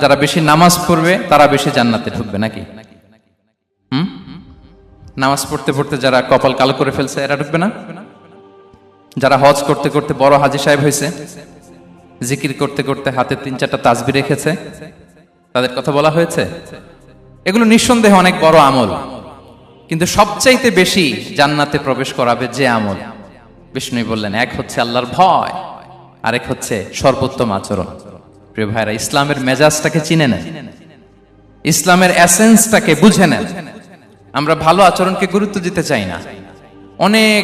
যারা বেশি নামাজ পড়বে তারা বেশি জান্নাতে ঢুকবে নাকি? নামাজ পড়তে পড়তে যারা কপাল কালো করে ফেলছে এরা ঢুকবে না? যারা হজ করতে করতে বড় হাজী সাহেব হয়েছে, জিকির করতে করতে হাতে 3-4টা তাসবিহ রেখেছে, তাদের কথা বলা হয়েছে। এগুলো নিঃসন্দেহে অনেক বড় আমল, কিন্তু সবচাইতে বেশি জান্নাতে প্রবেশ করাবে যে আমল, বিষ্ণু বললেন, এক হচ্ছে আল্লাহর ভয়, আরেক হচ্ছে সর্বোত্তম আচরণ। প্রিয় ভাইরা, ইসলামের মেজাজটাকে চিনে নেন, ইসলামের এসেন্সটাকে বুঝে নেন। আমরা ভালো আচরণকে গুরুত্ব দিতে চাই না। অনেক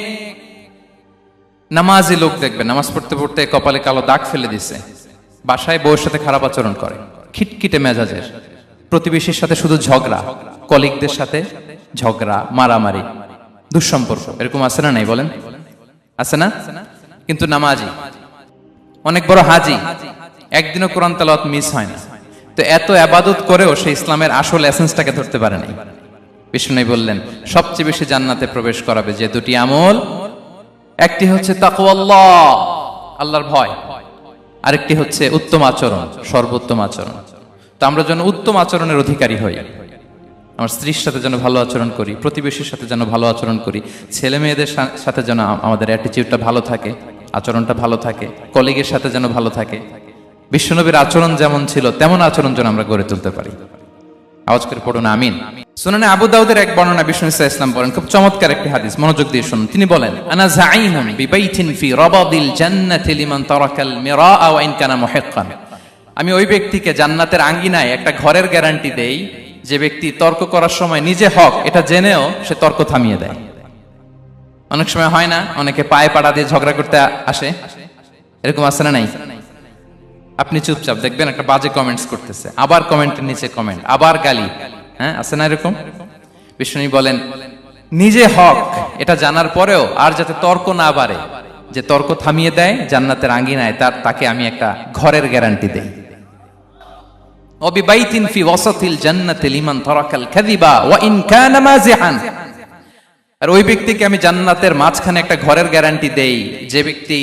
নামাজি লোক দেখবে নামাজ পড়তে পড়তে কপালে কালো দাগ ফেলে দিছে, বাসায় বউয়ের সাথে খারাপ আচরণ করে, খিটখিটে মেজাজের, প্রতিবেশীর সাথে শুধু ঝগড়া, কলিগদের সাথে ঝগড়া, মারামারি, দুঃসম্পর্ক, এরকম আছে না নাই বলেন? আছে না? কিন্তু নামাজি, অনেক বড় হাজি, একদিনও কোরআন তেলাওয়াত মিস হয় না, তো এত ইবাদত করেও সে ইসলামের আসল এসেন্সটাকে ধরতে পারে নাই। বিষ্ণু বললেন সবচেয়ে বেশি জান্নাতে প্রবেশ করাবে যে দুটি আমল, একটি হচ্ছে তাকওয়াল্লাহ, আল্লাহর ভয়, আরেকটি হচ্ছে উত্তম আচরণ, সর্বোত্তম আচরণ। তো আমরা যেন উত্তম আচরণের অধিকারী হই, আমার স্ত্রীর সাথে যেন ভালো আচরণ করি, প্রতিবেশীর সাথে যেন ভালো আচরণ করি, ছেলে মেয়েদের সাথে যেন আমাদের অ্যাটিটিউডটা ভালো থাকে, আচরণটা ভালো থাকে, কলিগের সাথে যেন ভালো থাকে। বিশ্বনবীর আচরণ যেমন ছিল তেমন আচরণ যেন আমরা গড়ে তুলতে পারি। আওয়াজ করে পড়ুন আমিন। সুনানে আবু দাউদের এক বর্ণনা, বিষ্ণু ইসলাম বলেন, খুব চমৎকার একটি হাদিস, মনোযোগ দিয়ে শুনুন। তিনি বলেন, আনা যাঈনুন বিবাইতিন ফি রাবাদিল জান্নাতি লিমান তারাকাল মিরাআ ওয়া ইন কানা মুহিক্কান। আমি ওই ব্যক্তিকে জান্নাতের আঙ্গিনায় একটা ঘরের গ্যারান্টি দেই যে ব্যক্তি তর্ক করার সময় নিজে হক এটা জেনেও সে তর্ক থামিয়ে দেয়। অনেক সময় হয় না, অনেকে পায়ে পাড়া দিয়ে ঝগড়া করতে আসে, এরকম আছে না নাই? আপনি চুপচাপ দেখবেন একটা বাজে কমেন্টস করতেছে, আবার কমেন্টের নিচে কমেন্ট, আবার গালি, হ্যাঁ আছে না এরকম? বিষ্ণু বলেন নিজে হক এটা জানার পরেও আর যাতে তর্ক না বাড়ে, যে তর্ক থামিয়ে দেয় জান্নাতের আঙ্গিনায়, তাকে আমি একটা ঘরের গ্যারান্টি দেই। ওয়াবিবাইতিন ফি ওয়াসাতিল জান্নাতি লিমান তারাকাল কাযিবা ওয়া ইন কানা মাযিহান। আর ওই ব্যক্তিকে আমি জান্নাতের মাঝখানে একটা ঘরের গ্যারান্টি দেই যে ব্যক্তি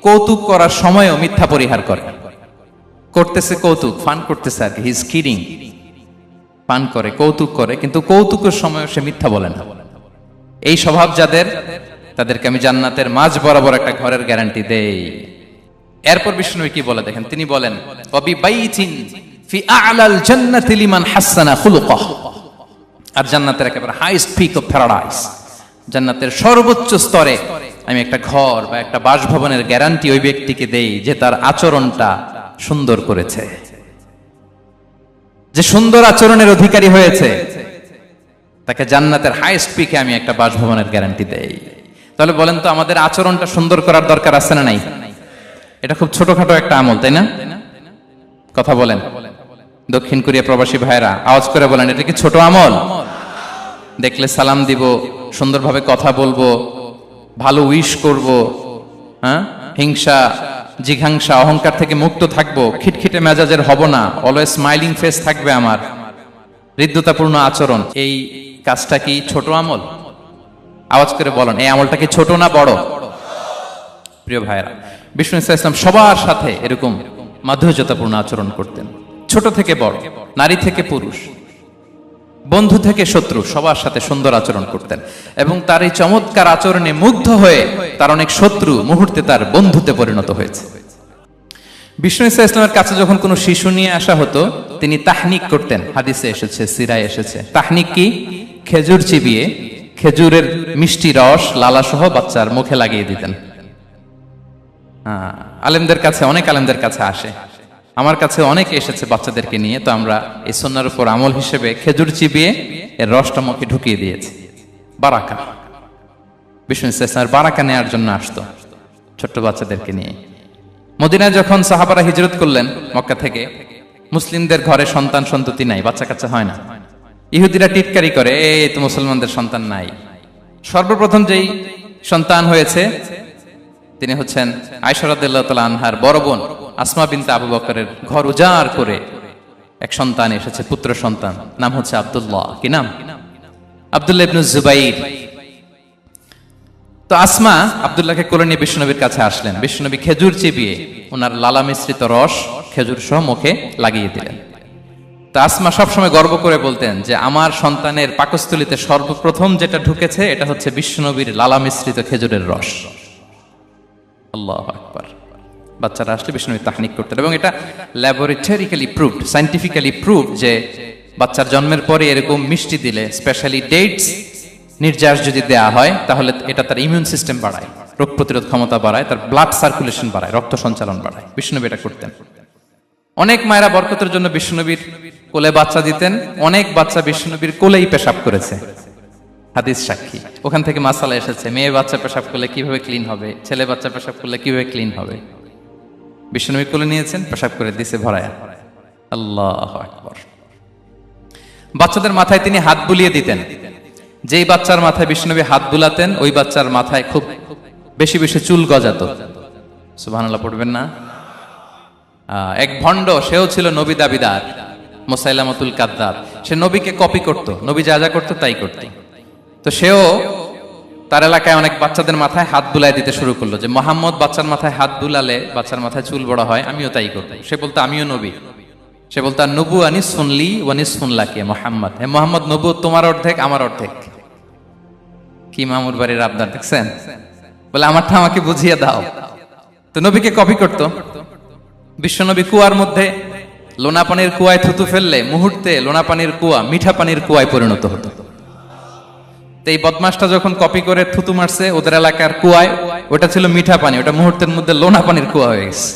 কৌতুক করার সময়ও মিথ্যা পরিহার করে। করতেছে কৌতুক, ফান করতেছে আর কি, হি ইজ কিডিং, ফান করে, কৌতুক করে, কিন্তু কৌতুকের সময়ও সে মিথ্যা বলে না। এই স্বভাব যাদের, তাদেরকে আমি জান্নাতের মাঝ বরাবর একটা ঘরের গ্যারান্টি দেই। এরপর বিষ্ণু কি বলে দেখেন, তিনি বলেন, ওয়াবিবাইতিন ফি আ'লাল জান্নাতি লিমান হাসানা খুলুকাহু। আর জান্নাতের একেবারে হাইস্ট পিক অফ প্যারাডাইস, জান্নাতের সর্বোচ্চ স্তরে আমি একটা ঘর বা একটা বাসভবনের গ্যারান্টি ওই ব্যক্তিকে দেই যে তার আচরণটা সুন্দর করেছে, যে সুন্দর আচরণের অধিকারী হয়েছে, তাকে জান্নাতের হাইস্ট পিকে আমি একটা বাসভবনের গ্যারান্টি দেই। তাহলে বলেন তো আমাদের আচরণটা সুন্দর করার দরকার আছে না নাই? এটা খুব ছোটখাটো একটা আমল, তাই না? কথা বলেন, দক্ষিণ কোরিয়া প্রবাসী ভাইরা আওয়াজ করে বলেন, এটা কি ছোট আমল? দেখলে সালাম দিব, সুন্দরভাবে কথা বলবো, ভালো উইশ করব, হ্যাঁ, হিংসা জিঘাংসা অহংকার থেকে মুক্ত থাকবো, খিটখিটে মেজাজের হব না, অলওয়েজ স্মাইলিং ফেস থাকবে আমার, হৃদ্যতাপূর্ণ আচরণ। এই কাজটা কি ছোট আমল? আওয়াজ করে বলেন, এই আমলটা কি ছোট না বড়? প্রিয় ভাইরা, বিষ্ণু ইসলাম সবার সাথে এরকম মাধুর্যতাপূর্ণ আচরণ করতেন, ছোট থেকে বড়, নারী থেকে পুরুষ, বন্ধু থেকে শত্রু, সবার সাথে সুন্দর আচরণ করতেন। এবং তার এই চমৎকার আচরণে মুগ্ধ হয়ে তার অনেক শত্রু মুহূর্তে তার বন্ধুতে পরিণত হয়েছে। বিষ্ণু ইসলামের কাছে যখন কোনো শিশু নিয়ে আসা হতো, তিনি তাহনিক করতেন, হাদিসে এসেছে, সিরায় এসেছে। তাহনিক কি? খেজুর চিবিয়ে খেজুরের মিষ্টি রস লালা সহ বাচ্চার মুখে লাগিয়ে দিতেন। আলেমদের কাছে, অনেক আলেমদের কাছে আসে, আমার কাছে অনেকে এসেছে বাচ্চাদেরকে নিয়ে, তো আমরা এই সুন্নাহর উপর আমল হিসেবে খেজুর চিবিয়ে এর রসটা মুখে ঢুকিয়ে দিয়েছি। বারাকা, বিষ্ণু ইসলামের বারাকা নেওয়ার জন্য আসতো ছোট্ট বাচ্চাদেরকে নিয়ে। মদিনায় যখন সাহাবারা হিজরত করলেন মক্কা থেকে, মুসলিমদের ঘরে সন্তান সন্ততি নাই, বাচ্চা কাচ্চা হয় না। ইহুদিরা টিটকারি করে, এই তো মুসলমানদের সন্তান নাই। সর্বপ্রথম যেই সন্তান হয়েছে তিনি হচ্ছেন আয়েশা রাদিয়াল্লাহু তাআলা আনহার বড় বোন আসমা বিনতে আবু বকরের ঘর উজাড় করে এক সন্তান এসেছে, পুত্র সন্তান, নাম হচ্ছে আব্দুল্লাহ। কি নাম? আব্দুল্লাহ ইবনে জুবাইর। তো আসমা আব্দুল্লাহকে কোলে নিয়ে বিশ্বনবীর কাছে আসলেন। বিশ্বনবী খেজুর চিবিয়ে ওনার লালা মিশ্রিত রস খেজুর সহ মুখে লাগিয়ে দিলেন। তো আসমা সবসময় গর্ব করে বলতেন যে আমার সন্তানের পাকস্থলীতে সর্বপ্রথম যেটা ঢুকেছে এটা হচ্ছে বিশ্বনবীর লালা মিশ্রিত খেজুরের রস। আল্লাহু আকবার। বাচ্চারা আসলে বিশ্বনবী তাহনিক করতেন, এবং এটা ল্যাবরেটরিক্যালি প্রুভড, সায়েন্টিফিক্যালি প্রুভড যে বাচ্চার জন্মের পরে এরকম মিষ্টি দিলে, স্পেশালি ডেটস নির্যাস যদি দেয়া হয়, তাহলে এটা তার ইমিউন সিস্টেম বাড়ায়, রোগ প্রতিরোধ ক্ষমতা বাড়ায়, তার ব্লাড সার্কুলেশন বাড়ায়, রক্ত সঞ্চালন বাড়ায়। বিশ্বনবী এটা করতেন। অনেক মায়েরা বরকতের জন্য বিশ্বনবীর কোলে বাচ্চা দিতেন, অনেক বাচ্চা বিশ্বনবীর কোলেই পেশাব করেছে, হাদিস সাক্ষী। ওখান থেকে মাসালা এসেছে, মেয়ে বাচ্চা পেশাব করলে কিভাবে ক্লিন হবে, ছেলে বাচ্চা পেশাব করলে কিভাবে ক্লিন হবে। বিশ্বনবীর কোলে নিয়েছেন, পেশাব করে দিছে ভরায়া। আল্লাহু আকবার। বাচ্চাদের মাথায় তিনি হাত বুলিয়ে দিতেন। যেই বাচ্চার মাথায় বিশ্বনবী হাত বুলাতেন, ওই বাচ্চার মাথায় খুব বেশি বেশি চুল গজাতো। সুবহানাল্লাহ পড়বেন না? এক ভণ্ড, সেও ছিল নবী দাবিদার, মুসাইলামাতুল কাদ্দাব। সে নবীকে কপি করত, নবী যা যা করতো তাই করত। তো সেও তার এলাকায় অনেক বাচ্চাদের মাথায় হাত বুলাই দিতে শুরু করলো, যে মোহাম্মদ বাচ্চার মাথায় হাত বুলালে বাচ্চার মাথায় চুল বড় হয়, আমিও তাই করবো। সে বলতো আমিও নবী। সে বলতো নবু আনিস শুনলি ওয়ানিস শুনলাকে মোহাম্মদ, হে মোহাম্মদ, নবু তোমার অর্ধেক আমার অর্ধেক। কি মামুর বাড়ির আবদার দেখছেন? বলে আমারটা আমাকে বুঝিয়ে দাও। তো নবীকে কপি করত। বিশ্বনবী কুয়ার মধ্যে লোনা পানির কুয়ায় থুতু ফেললে মুহূর্তে লোনা পানির কুয়া মিঠা পানির কুয়ায় পরিণত হতো। তো এই বদমাসটা যখন কপি করে থুতু মারছে ওদের এলাকার কুয়ায়, ওটা ছিল মিঠা পানি, ওটা মুহূর্তের মধ্যে লোনা পানির কুয়া হয়ে গেছে।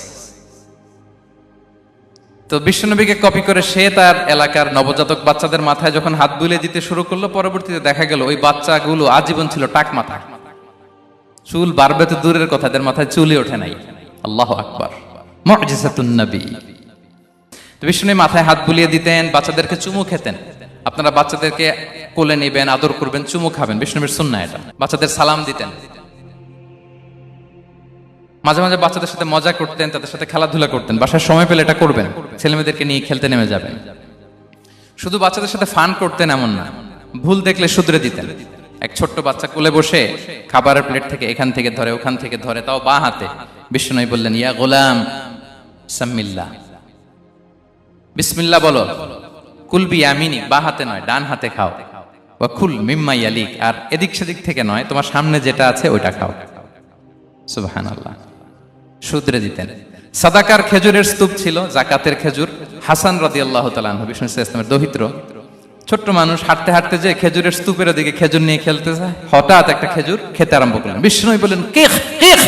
তো বিশ্বনবীকে কপি করে সে তার এলাকার নবজাতক বাচ্চাদের মাথায় যখন হাত বুলিয়ে দিতে শুরু করলো, পরবর্তীতে দেখা গেল ওই বাচ্চাগুলো আজীবন ছিল টাক মাথা। চুল বাড়বে তো দূরের কথা, এদের মাথায় চুলই ওঠে নাই। আল্লাহু আকবার। মুজিজাতুন নবী। তো বিশ্বনবী মাথায় হাত বুলিয়ে দিতেন, বাচ্চাদেরকে চুমু খেতেন। আপনারা বাচ্চাদেরকে কোলে নেবেন, আদর করবেন, চুমু খাবেন, বিশ্বনবীর সুন্নাহ এটা। বাচ্চাদের সালাম দিতেন। মাঝে মাঝে বাচ্চাদের সাথে মজা করতেন, তাদের সাথে খেলাধুলা করতেন। বাসায় সময় পেলে এটা করবেন, ছেলেমেয়েদেরকে নিয়ে খেলতে নেমে যাবেন। শুধু বাচ্চাদের সাথে ফান করতেন এমন না, ভুল দেখলে শুধরে দিতেন। এক ছোট্ট বাচ্চা কোলে বসে খাবারের প্লেট থেকে এখান থেকে ধরে ওখান থেকে ধরে, তাও বাঁ হাতে। বিশ্বনবী বললেন, ইয়া গোলাম সাম্মিল্লাহ, বিসমিল্লাহ বলো। কুলবি ইয়ামিনি, বাঁ হাতে নয় ডান হাতে খাও। ওয়া কুল মিম্মা ইয়ালিক, আর এদিক সেদিক থেকে নয়, তোমার সামনে যেটা আছে ওইটা খাও। সুবহানাল্লাহ। শুধরে দিতেন। সাদাকার খেজুরের স্তূপ ছিল, জাকাতের খেজুর। হাসান রাদিয়াল্লাহু তাআলা আনহু, বিষ্ণু ইসলামের দৌহিত্র, ছোট্ট মানুষ, হাঁটতে হাঁটতে যে খেজুরের স্তূপের দিকে খেজুর নিয়ে খেলতে যায়, হঠাৎ একটা খেজুর খেতে আরম্ভ করলেন। বিষ্ণু বললেন, কিখ কিখ,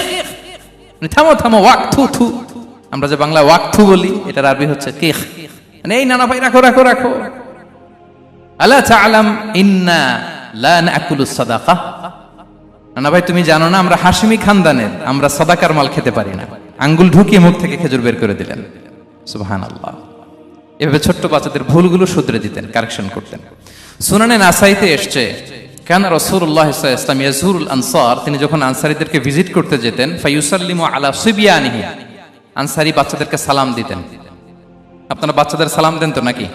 থামো থামো, ওয়াক থু থু। আমরা যে বাংলা ওয়াক থু বলি, এটার আরবি হচ্ছে কিখ। মানে এই নানা ভাই রাখো রাখো রাখো। আলা তাআলাম ইন্না লা নাকুলু সাদাকা, নানা ভাই তুমি জানো না আমরা হাশিমি খানদানের, আমরা সাদাকার মাল খেতে পারি না। আঙ্গুল ঢুকিয়ে মুখ থেকে খেজুর বের করে দিলেন। সুবহানাল্লাহ। এভাবে ছোট্ট বাচ্চাদের ভুলগুলো শুধরে দিতেন, কারেকশন করতেন। সুনানে নাসাইতে এসছে, কানা রাসূলুল্লাহ সাল্লাল্লাহু আলাইহি ওয়াসাল্লাম ইয়াজুরুল আনসার, তিনি যখন আনসারীদেরকে ভিজিট করতে যেতেন, ফায়ুসাল্লিমু আলা সিবিয়ানিহি, আনসারী বাচ্চাদেরকে সালাম দিতেন। আপনারা বাচ্চাদের সালাম দেন তো নাকি?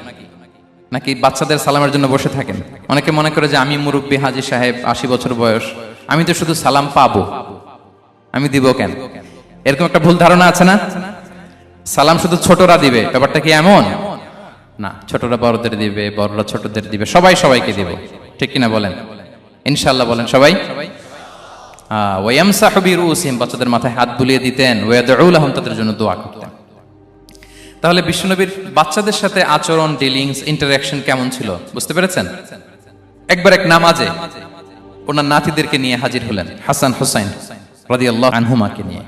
নাকি বাচ্চাদের সালামের জন্য বসে থাকেন? অনেকে মনে করে যে আমি মুরব্বী হাজী সাহেব, 80 বছর বয়স, আমি তো শুধু সালাম পাবো, আমি দিব কেন? এরকম একটা ভুল ধারণা আছে না? সালাম শুধু ছোটরা দিবে, ব্যাপারটা কি এমন না। ছোটরা বড়দের দিবে, বড়রা ছোটদের দিবে, সবাই সবাইকে দিবে। ঠিক কিনা বলেন? ইনশাআল্লাহ বলেন সবাই। ওয়ায়ামসাহু বিরুসিহিম, বাচ্চাদের মাথায় হাত বুলিয়ে দিতেন। ওয়ায়াদউ লাহুম, তাদের জন্য দোয়া করতেন। তাহলে বিশ্বনবীর বাচ্চাদের সাথে আচরণ, ডিলিংস, ইন্টারঅ্যাকশন কেমন ছিল বুঝতে পেরেছেন? একবার এক নামাজে ওনার নাতিদেরকে নিয়ে হাজির হলেন, হাসান হুসাইন রাদিয়াল্লাহু আনহুমাকে নিয়ে।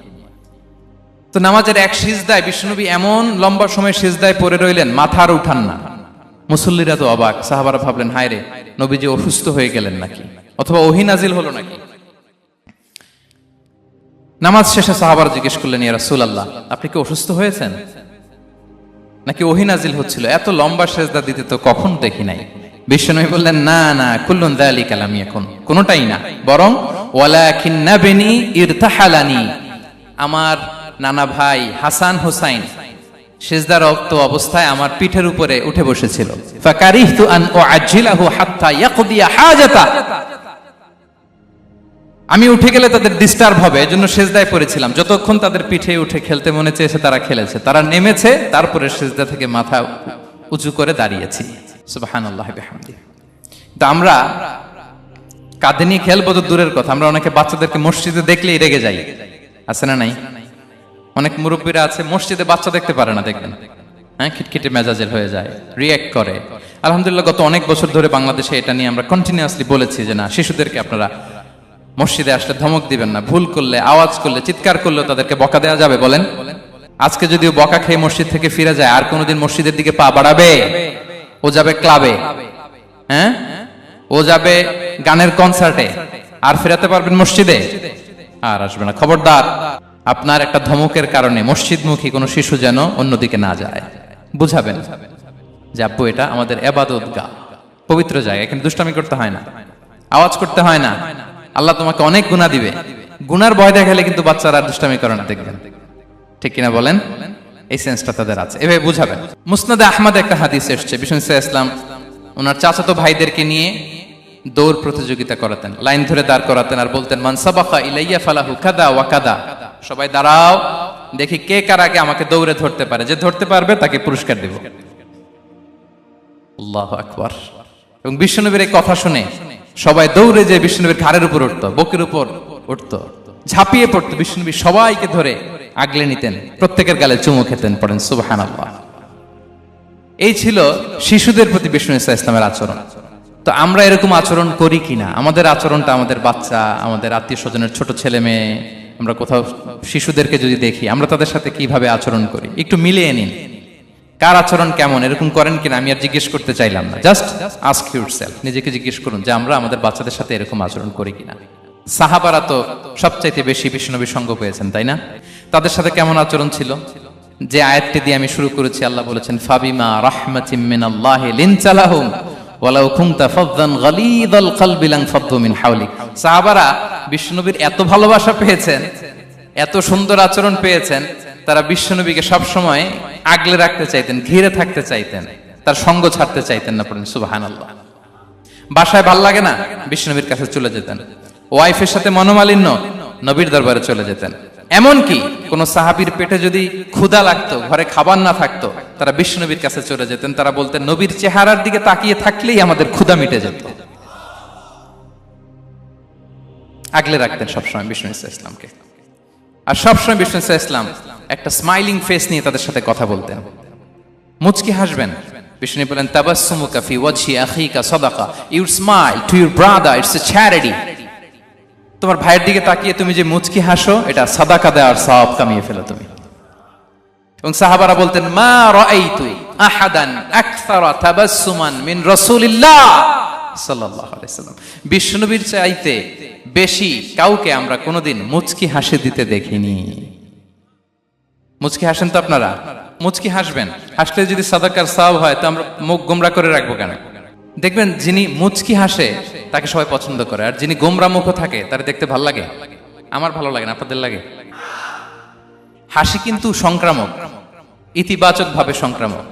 তো নামাজের এক সিজদায় বিশ্বনবী এমন লম্বা সময় সিজদায় পড়ে রইলেন, মাথা আর উঠান না। মুসল্লিরা তো অবাক, সাহাবারা ভাবলেন হায় রে, নবীজি অসুস্থ হয়ে গেলেন নাকি, অথবা ওহী নাজিল হলো নাকি। নামাজ শেষে সাহাবারা জিজ্ঞেস করলেন, ইয়া রাসূলুল্লাহ, আপনি কি অসুস্থ হয়েছেন নাকি ওহী নাজিল হচ্ছিল? এত লম্বা সিজদা দিতে তো কখন দেখি নাই। বিশ্বনবী বললেন, না না, কুল্লুন যালিকা লাম ইয়াকুন, কোনটাই না, বরং ওয়ালাকিন নাবনি ইরতাহালানি, আমার নানা ভাই হাসান হুসাইন সিজদারত অবস্থায় আমার পিঠের উপরে উঠে বসেছিল। ফাকারিহতু আন উআজ্জিলাহু হাত্তা ইয়াকদিয়া হাজাতা, আমি উঠে গেলে তাদের ডিস্টার্ব হবে, এজন্য সিজদায় পড়েছিলাম। যতক্ষণ তাদের পিঠে উঠে খেলতে মনে চেয়েছে তারা খেলেছে, তারা নেমেছে, তারপরে সিজদা থেকে মাথা উঁচু করে দাঁড়িয়েছি। সুবহানাল্লাহ বিহামদিহি। তো আমরা কাঁধে নিয়ে খেলবো তো দূরের কথা, আমরা অনেকে বাচ্চাদেরকে মসজিদে দেখলেই রেগে যাই, আছে না নাই? অনেক মুরব্বীরা আছে মসজিদে বাচ্চা দেখতে পারে না, দেখবেন হ্যাঁ, খিটখিটে মেজাজের হয়ে যায়, রিয়্যাক্ট করে। আলহামদুলিল্লাহ গত অনেক বছর ধরে বাংলাদেশে এটা নিয়ে আমরা কন্টিনিউয়াসলি বলেছি যে না, শিশুদেরকে আপনারা মসজিদে আসলে ধমক দিবেন না, ভুল করলে, আওয়াজ করলে, চিৎকার করলে তাদেরকে বকা দেওয়া যাবে? বলেন। আজকে যদিও বকা খেয়ে মসজিদ থেকে ফিরে যায়, আর কোনোদিন মসজিদের দিকে পা বাড়াবে? ও যাবে ক্লাবে, হ্যাঁ, ও যাবে গানের কনসার্টে, আর ফেরাতে পারবেন মসজিদে? আর আসবে না। খবরদার, আপনার একটা ধমকের কারণে মসজিদমুখী কোনো শিশু যেন অন্যদিকে না যায়। বুঝাবেন যে আব্বু এটা আমাদের ইবাদতগাহ, পবিত্র জায়গা, এখানে দুষ্টামি করতে হয় না, আওয়াজ করতে হয় না, আল্লাহ তোমাকে অনেক গুনাহ দিবে। গুনার ভয় দেখালে কিন্তু বাচ্চারা আর দুষ্টামি করে না, দেখবেন। ঠিক কিনা বলেন? এই সেন্সটা তাদের আছে, এভাবে বুঝাবেন। মুসনাদে আহমদ একটা হাদিস এসেছে, বিষ্ণু ইসলাম ওনার চাচাতো ভাইদেরকে নিয়ে দৌড় প্রতিযোগিতা করাতেন, লাইন ধরে দাঁড় করাতেন আর বলতেন মান সাবাকা ইলাইয়া ফালাহু কাদা ওয়া কাদা, সবাই দাঁড়াও, দেখি কে কার আগে আমাকে দৌড়ে ধরতে পারে, যে ধরতে পারবে তাকে পুরস্কার দেব। আল্লাহু আকবার। এবং বিশ্বনবীর এই কথা শুনে সবাই দৌড়ে যে বিশ্বনবীর ঘাড়ের উপর উঠতো, বুকের উপর উঠতো, ঝাঁপিয়ে পড়তো, বিশ্বনবী সবাইকে ধরে আগলে নিতেন, প্রত্যেকের গালে চুমু খেতেন। পড়েন সুবহানাল্লাহ। এই ছিল শিশুদের প্রতি বিষ্ণু ইসলামের আচরণ। তো আমরা এরকম আচরণ করি কিনা? আমাদের আচরণটা আমাদের বাচ্চা, আমাদের আত্মীয় স্বজনের ছোট ছেলে মেয়ে, আমরা কোথাও শিশুদেরকে যদি দেখি, আমরা তাদের সাথে কিভাবে আচরণ করি একটু মিলিয়ে নিন। কার আচরণ কেমন, এরকম করেন কিনা আমি আর জিজ্ঞেস করতে চাইলাম না, জাস্ট আস্ক ইউরসেলফ, নিজেকে জিজ্ঞেস করুন যে আমরা আমাদের বাচ্চাদের সাথে এরকম আচরণ করি কিনা। সাহাবারা তো সবচাইতে বেশি বিশ্বনবীর সঙ্গ পেয়েছেন, তাই না? তাদের সাথে কেমন আচরণ ছিল? যে আয়াতটি দিয়ে আমি শুরু করেছি, আল্লাহ বলেছেন ফাবিমা রাহমাতিম মিনাল্লাহি লিনতা লাহুম ওয়ালাউ কুনতা ফাযযান গালিযাল কলবি লানফাদ্দু মিন হাওলিক। সাহাবারা বিশ্বনবীর এত ভালোবাসা পেয়েছেন, এত সুন্দর আচরণ পেয়েছেন, তারা বিশ্বনবীকে সব সময় আগলে রাখতে চাইতেন, ঘিরে থাকতে চাইতেন, তার সঙ্গ ছাড়তে চাইতেন না। পড়েন সুবহানাল্লাহ। বাসায় ভাল লাগে না, বিশ্বনবীর কাছে চলে যেতেন। ওয়াইফের সাথে মনোমালিন্য, নবীর দরবারে চলে যেতেন। এমনকি কোন সাহাবীর পেটে যদি ক্ষুধা লাগতো, ঘরে খাবার না থাকতো, তারা বিশ্বনবীর কাছে চলে যেতেন। তারা বলতেন নবীর চেহারার দিকে তাকিয়ে থাকলেই আমাদের ক্ষুধা মিটে যেত। আগলে রাখতেন সবসময় বিষ্ণু ইসলামকে। আর সবসময় বিষ্ণু ইসলাম একটা স্মাইলিং ফেস নিয়ে তাদের সাথে কথা বলতেন, মুচকি হাসবেন। বিষ্ণু বলেন তাবাসসুমুকা ফি ওয়াজহি আখিকা সাদাকা, you smile to your brother, it's a charity. তোমার ভাইয়ের দিকে তাকিয়ে তুমি যে মুচকি হাসো, এটা সাদাকা দেওয়ার সওয়াব কামিয়ে ফেলো তুমি। এবং সাহাবারা বলতেন মা রাআইতু আহাদান আকসারা তাবাসসুমান মিন রাসূলিল্লাহ সাল্লাল্লাহু আলাইহি ওয়াসাল্লাম। বিশ্বনবীর চাইতে বেশি কাউকে আমরা কোনোদিন মুচকি হাসি দিতে দেখিনি। মুচকি হাসেন তো আপনারা? মুচকি হাসবেন, হাসলে যদি সাদাকার সওয়াব হয় তো আমরা মুখ গোমরা করে রাখবো কেন? দেখবেন যিনি মুচকি হাসে তাকে সবাই পছন্দ করে, আর যিনি গোমরা মুখ থাকে তার দেখতে ভালো লাগে। আমার ভালো লাগে না, আপনাদের লাগে? হাসি কিন্তু সংক্রামক, ইতিবাচক ভাবে সংক্রামক।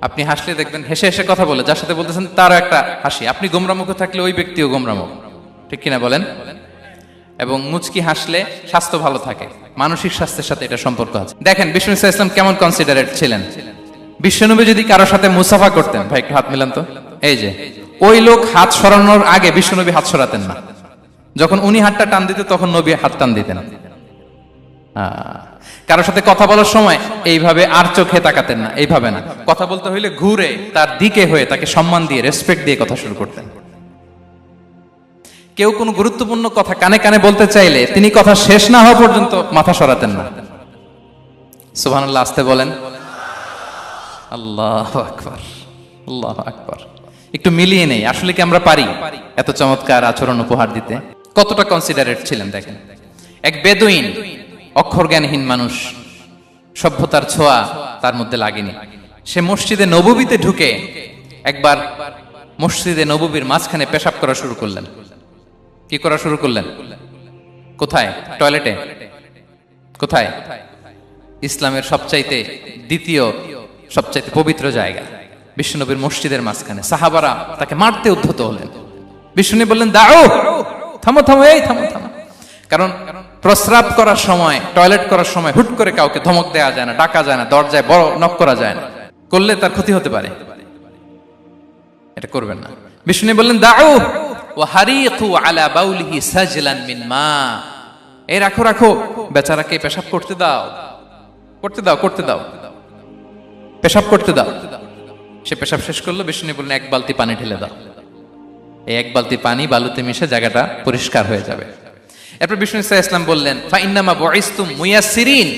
আপনি হাসলে দেখবেন হেসে হেসে কথা বলে যার সাথে বলতেছেন তারও একটা হাসি। আপনি গোমরা মুখ থাকলে ওই ব্যক্তিও গোমরা মুখ, ঠিক কিনা বলেন? এবং মুচকি হাসলে স্বাস্থ্য ভালো থাকে, মানসিক স্বাস্থ্যের সাথে এটা সম্পর্ক আছে। দেখেন বিষ্ণু ইসলাম কেমন কনসিডারেট ছিলেন। বিশ্বনবী যদি কারোর সাথে মুসাফা করতেন, ভাই একটু হাত মিলান তো, এই যে ওই লোক হাত সরানোর আগে বিশ্বনবী হাত সরাতেন না। যখন উনি হাতটা টান দিতেন তখন নবী হাত টান দিতেন। কারোর সাথে কথা বলার সময় এইভাবে আর চোখে তাকাতেন না, এইভাবে না। কথা বলতে হইলে ঘুরে তার দিকে হয়ে তাকে সম্মান দিয়ে, রেসপেক্ট দিয়ে কথা শুরু করতেন। কেউ কোনো গুরুত্বপূর্ণ কথা কানে কানে বলতে চাইলে তিনি কথা শেষ না হওয়া পর্যন্ত মাথা সরাতেন না। সুবহানাল্লাহ, আসতে বলেন। আল্লাহু আকবার, আল্লাহু আকবার। একটু মিলিয়ে নেই, আসলে কি আমরা পারি এত চমৎকার আচরণ উপহার দিতে? কতটা কনসিডারেট ছিলেন দেখেন। এক বেদুইন, অক্ষর জ্ঞানহীন মানুষ, সভ্যতার ছোঁয়া তার মধ্যে লাগেনি। সে মসজিদে নববীতে ঢুকে একবার মসজিদে নববীর মাঝখানে পেশাব করা শুরু করলেন। কি করা শুরু করলেন? কোথায়? টয়লেটে? কোথায়? ইসলামের সবচাইতে দ্বিতীয় সবচাইতে পবিত্র জায়গা বিশ্বনবীর মসজিদের মাঝখানে। সাহাবারা তাকে মারতে উদ্ধত হলেন। বিষ্ণু বললেন দাও, থামো থামো, এই থামো থামো। কারণ প্রস্রাব করার সময়, টয়লেট করার সময় হুট করে কাউকে ধমক দেওয়া যায় না, ডাকা যায় না, দরজায় বড় নক করা যায় না। করলে তার ক্ষতি হতে পারে, এটা করবেন না। বিষ্ণু বললেন দাউ ওয়া হারিকু আলা বাউলিহি সাজলান মিন মা, এই রাখো রাখো, বেচারাকে পেশাব করতে দাও, করতে দাও, করতে দাও, পেশাব করতে দাও। সে পেশাব শেষ করলো, বিষ্ণু বললেন এক বালতি পানি ঢেলে দাও। এই এক বালতি পানি বালুতে মিশে জায়গাটা পরিষ্কার হয়ে যাবে। এরপর বিষ্ণু সাল্লাল্লাহু আলাইহি ওয়াসাল্লাম বললেন ফা ইন্নামা বুইসতুম মুয়াসসিরিন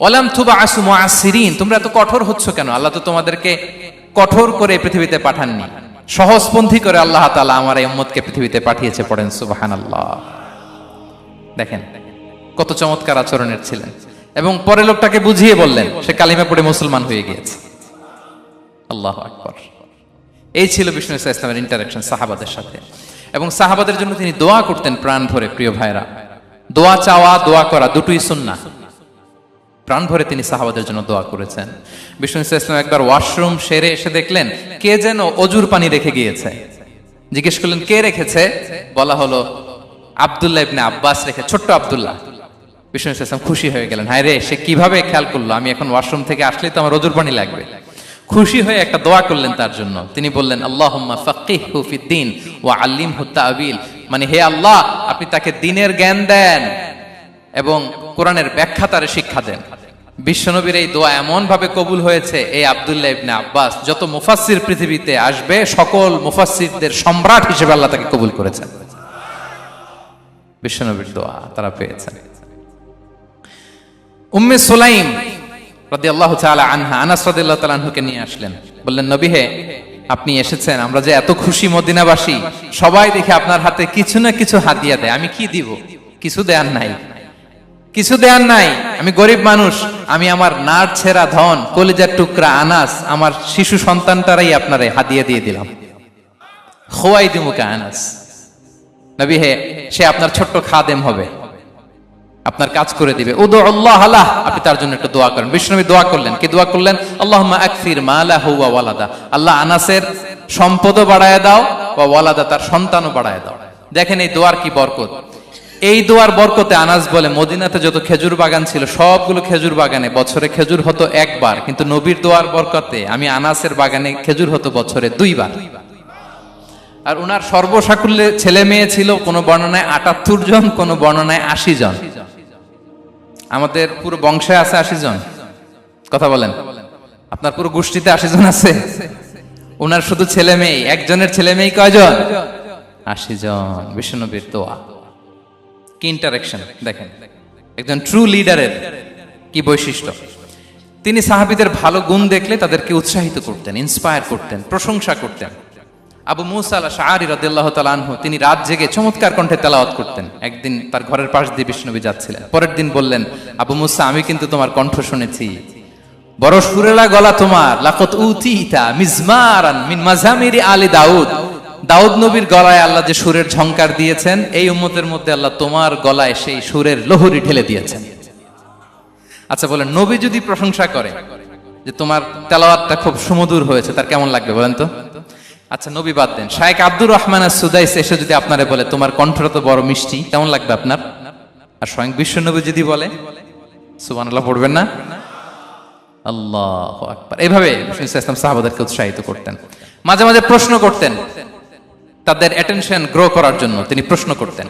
ওয়া লাম তুবআসু মুআসসিরিন, তোমরা এত কঠোর হচ্ছ কেন? আল্লাহ তো তোমাদেরকে কঠোর করে পৃথিবীতে পাঠাননি, সহজপন্থী করে আল্লাহ তাআলা আমার এই উম্মতকে পৃথিবীতে পাঠিয়েছে। পড়েন সুবহানাল্লাহ। দেখেন কত চমৎকার আচরণের ছিলেন। এবং পরে লোকটাকে বুঝিয়ে বললেন, সে কালিমা পড়ে মুসলমান হয়ে গিয়েছে। আল্লাহু আকবার। এই ছিল বিষ্ণু সাল্লাল্লাহু আলাইহি ওয়াসাল্লামের ইন্টারঅ্যাকশন সাহাবাদের সাথে। এবং সাহাবাদের জন্য তিনি দোয়া করতেন প্রাণ ভরে। প্রিয় ভাইরা, দোয়া চাওয়া, দোয়া করা দুটোই সুন্নাহ। প্রাণ ভরে তিনি সাহাবাদের জন্য দোয়া করেছেন। বিষ্ণু সাল্লাল্লাহু আলাইহি ওয়াসাল্লাম একবার ওয়াশরুম সেরে এসে দেখলেন কে যেন অজুর পানি রেখে গিয়েছে। জিজ্ঞেস করলেন কে রেখেছে? বলা হলো আব্দুল্লাহ ইবনে আব্বাস রেখে, ছোট্ট আব্দুল্লাহ। বিষ্ণু সাল্লাল্লাহু আলাইহি ওয়াসাল্লাম খুশি হয়ে গেলেন, হায় রে, সে কিভাবে খেয়াল করলো আমি এখন ওয়াশরুম থেকে আসলেই তো আমার অজুর পানি লাগবে। খুশি হয়ে একটা দোয়া করলেন তার জন্য। তিনি বললেন আল্লাহুম্মা ফাক্কিহহু ফিদ্দীন ওয়া আল্লিমহু তা'ওয়িল, মানে হে আল্লাহ আপনি তাকে দ্বীনের জ্ঞান দেন এবং কোরআনের ব্যাখ্যা তারে শিক্ষা দেন। বিশ্বনবীর এই দোয়া এমন ভাবে কবুল হয়েছে, এই আব্দুল্লাহ ইবনে আব্বাস যত মুফাসসির পৃথিবীতে আসবে সকল মুফাসসিরদের সম্রাট হিসেবে আল্লাহ তাকে কবুল করেছেন। বিশ্বনবীর দোয়া তারা পেয়েছেন। উম্মে সুলাইম রাদিয়াল্লাহু তাআলা আনহা আনাস রাদিয়াল্লাহু তাআলা আনহুকে নিয়ে আসলেন, বললেন নবী হে, আপনি এসেছেন, আমরা যে এত খুশি মদিনাবাসী, সবাই দেখে আপনার হাতে কিছু না কিছু হাদিয়া দেয়, আমি কি দিব? কিছু দেয়ার নাই, কিছু দেয়ার নাই, আমি গরিব মানুষ, আমি আমার নাড় ছেঁড়া ধন, কলিজার টুকরা আনাস, আমার শিশু সন্তানটারাই আপনারে হাদিয়া দিয়ে দিলাম। খোয়াই দিমুকা আনাস, নবী হে, সে আপনার ছোট্ট খাদেম হবে, আপনার কাজ করে দিবে। উদু আল্লাহ আলাহ, আপনি তার জন্য একটু দোয়া করেন। বিষ্ণু নবী দোয়া করলেন, কি দোয়া করলেন? আল্লাহুম্মা আকসির মালাহু ওয়া ওয়ালাদা, আল্লাহ আনাসের সম্পদও বাড়ায় দাও, ওয়া ওয়ালাদা, তার সন্তানও বাড়ায় দাও। দেখেন এই দোয়ার কি বরকত। এই দোয়ার বরকতে আনাস বলে মদিনাতে যত খেজুর বাগান ছিল সবগুলো খেজুর বাগানে বছরে খেজুর হতো একবার, কিন্তু নবীর দোয়ার বরকতে আমি আনাসের বাগানে খেজুর হতো বছরে 2 বার। আর উনার সর্বসাকুল্যে ছেলে মেয়ে ছিল, কোন বর্ণনায় 78 জন, কোন বর্ণনায় 80 জন। আমাদের পুরো বংশে আছে 80 জন, কথা বলেন। আপনার পুরো গোষ্ঠীতে 80 জন আছে? উনার শুধু ছেলে মেয়ে, একজনের ছেলে মেয়ে কয়জন? 80 জন। বিশ্বনবীর দোয়া কি ইন্টারেকশন দেখেন, একজন ট্রু লিডারের কি বৈশিষ্ট্য। তিনি সাহাবীদের ভালো গুণ দেখলে তাদেরকে উৎসাহিত করতেন, ইন্সপায়ার করতেন, প্রশংসা করতেন। আবু মুসা আল-আশআরী রাদিয়াল্লাহু তাআলা আনহু তিনি রাত জেগে চমৎকার কণ্ঠে তেলাওয়াত করতেন। একদিন তার ঘরের পাশ দিয়ে বিষ্ণুনবী যাচ্ছিলেন, পরের দিন বললেন, আবু মুসা, আমি কিন্তু তোমার কণ্ঠ শুনেছি, বড় সুরেলা গলা তোমার। লাকাত উতিতা মিজমারান মিন মাজামিরি আলি দাউদ, দাউদ নবীর গলায় আল্লাহ যে সুরের ঝংকার দিয়েছেন, এই উম্মতের মধ্যে আল্লাহ তোমার গলায় সেই সুরের লহরী ঢেলে দিয়েছেন। আচ্ছা বলেন, নবী যদি প্রশংসা করে যে তোমার তেলাওয়াতটা খুব সুমধুর হয়েছে, তার কেমন লাগবে বলেন তো? আচ্ছা নবী বাদ দেন, শায়েখ আব্দুর রহমান আস-সুদাইস এসে যদি আপনারে বলে তোমার কণ্ঠটা তো বড় মিষ্টি, কেমন লাগবে আপনার? আর স্বয়ং বিশ্বনবী যদি বলে, সুবহানাল্লাহ পড়বেন না? আল্লাহু আকবার। এইভাবে ইসলাম সাহাবাদেরকে উৎসাহিত করতেন। মাঝে মাঝে প্রশ্ন করতেন, তাদের অ্যাটেনশন গ্রো করার জন্য তিনি প্রশ্ন করতেন।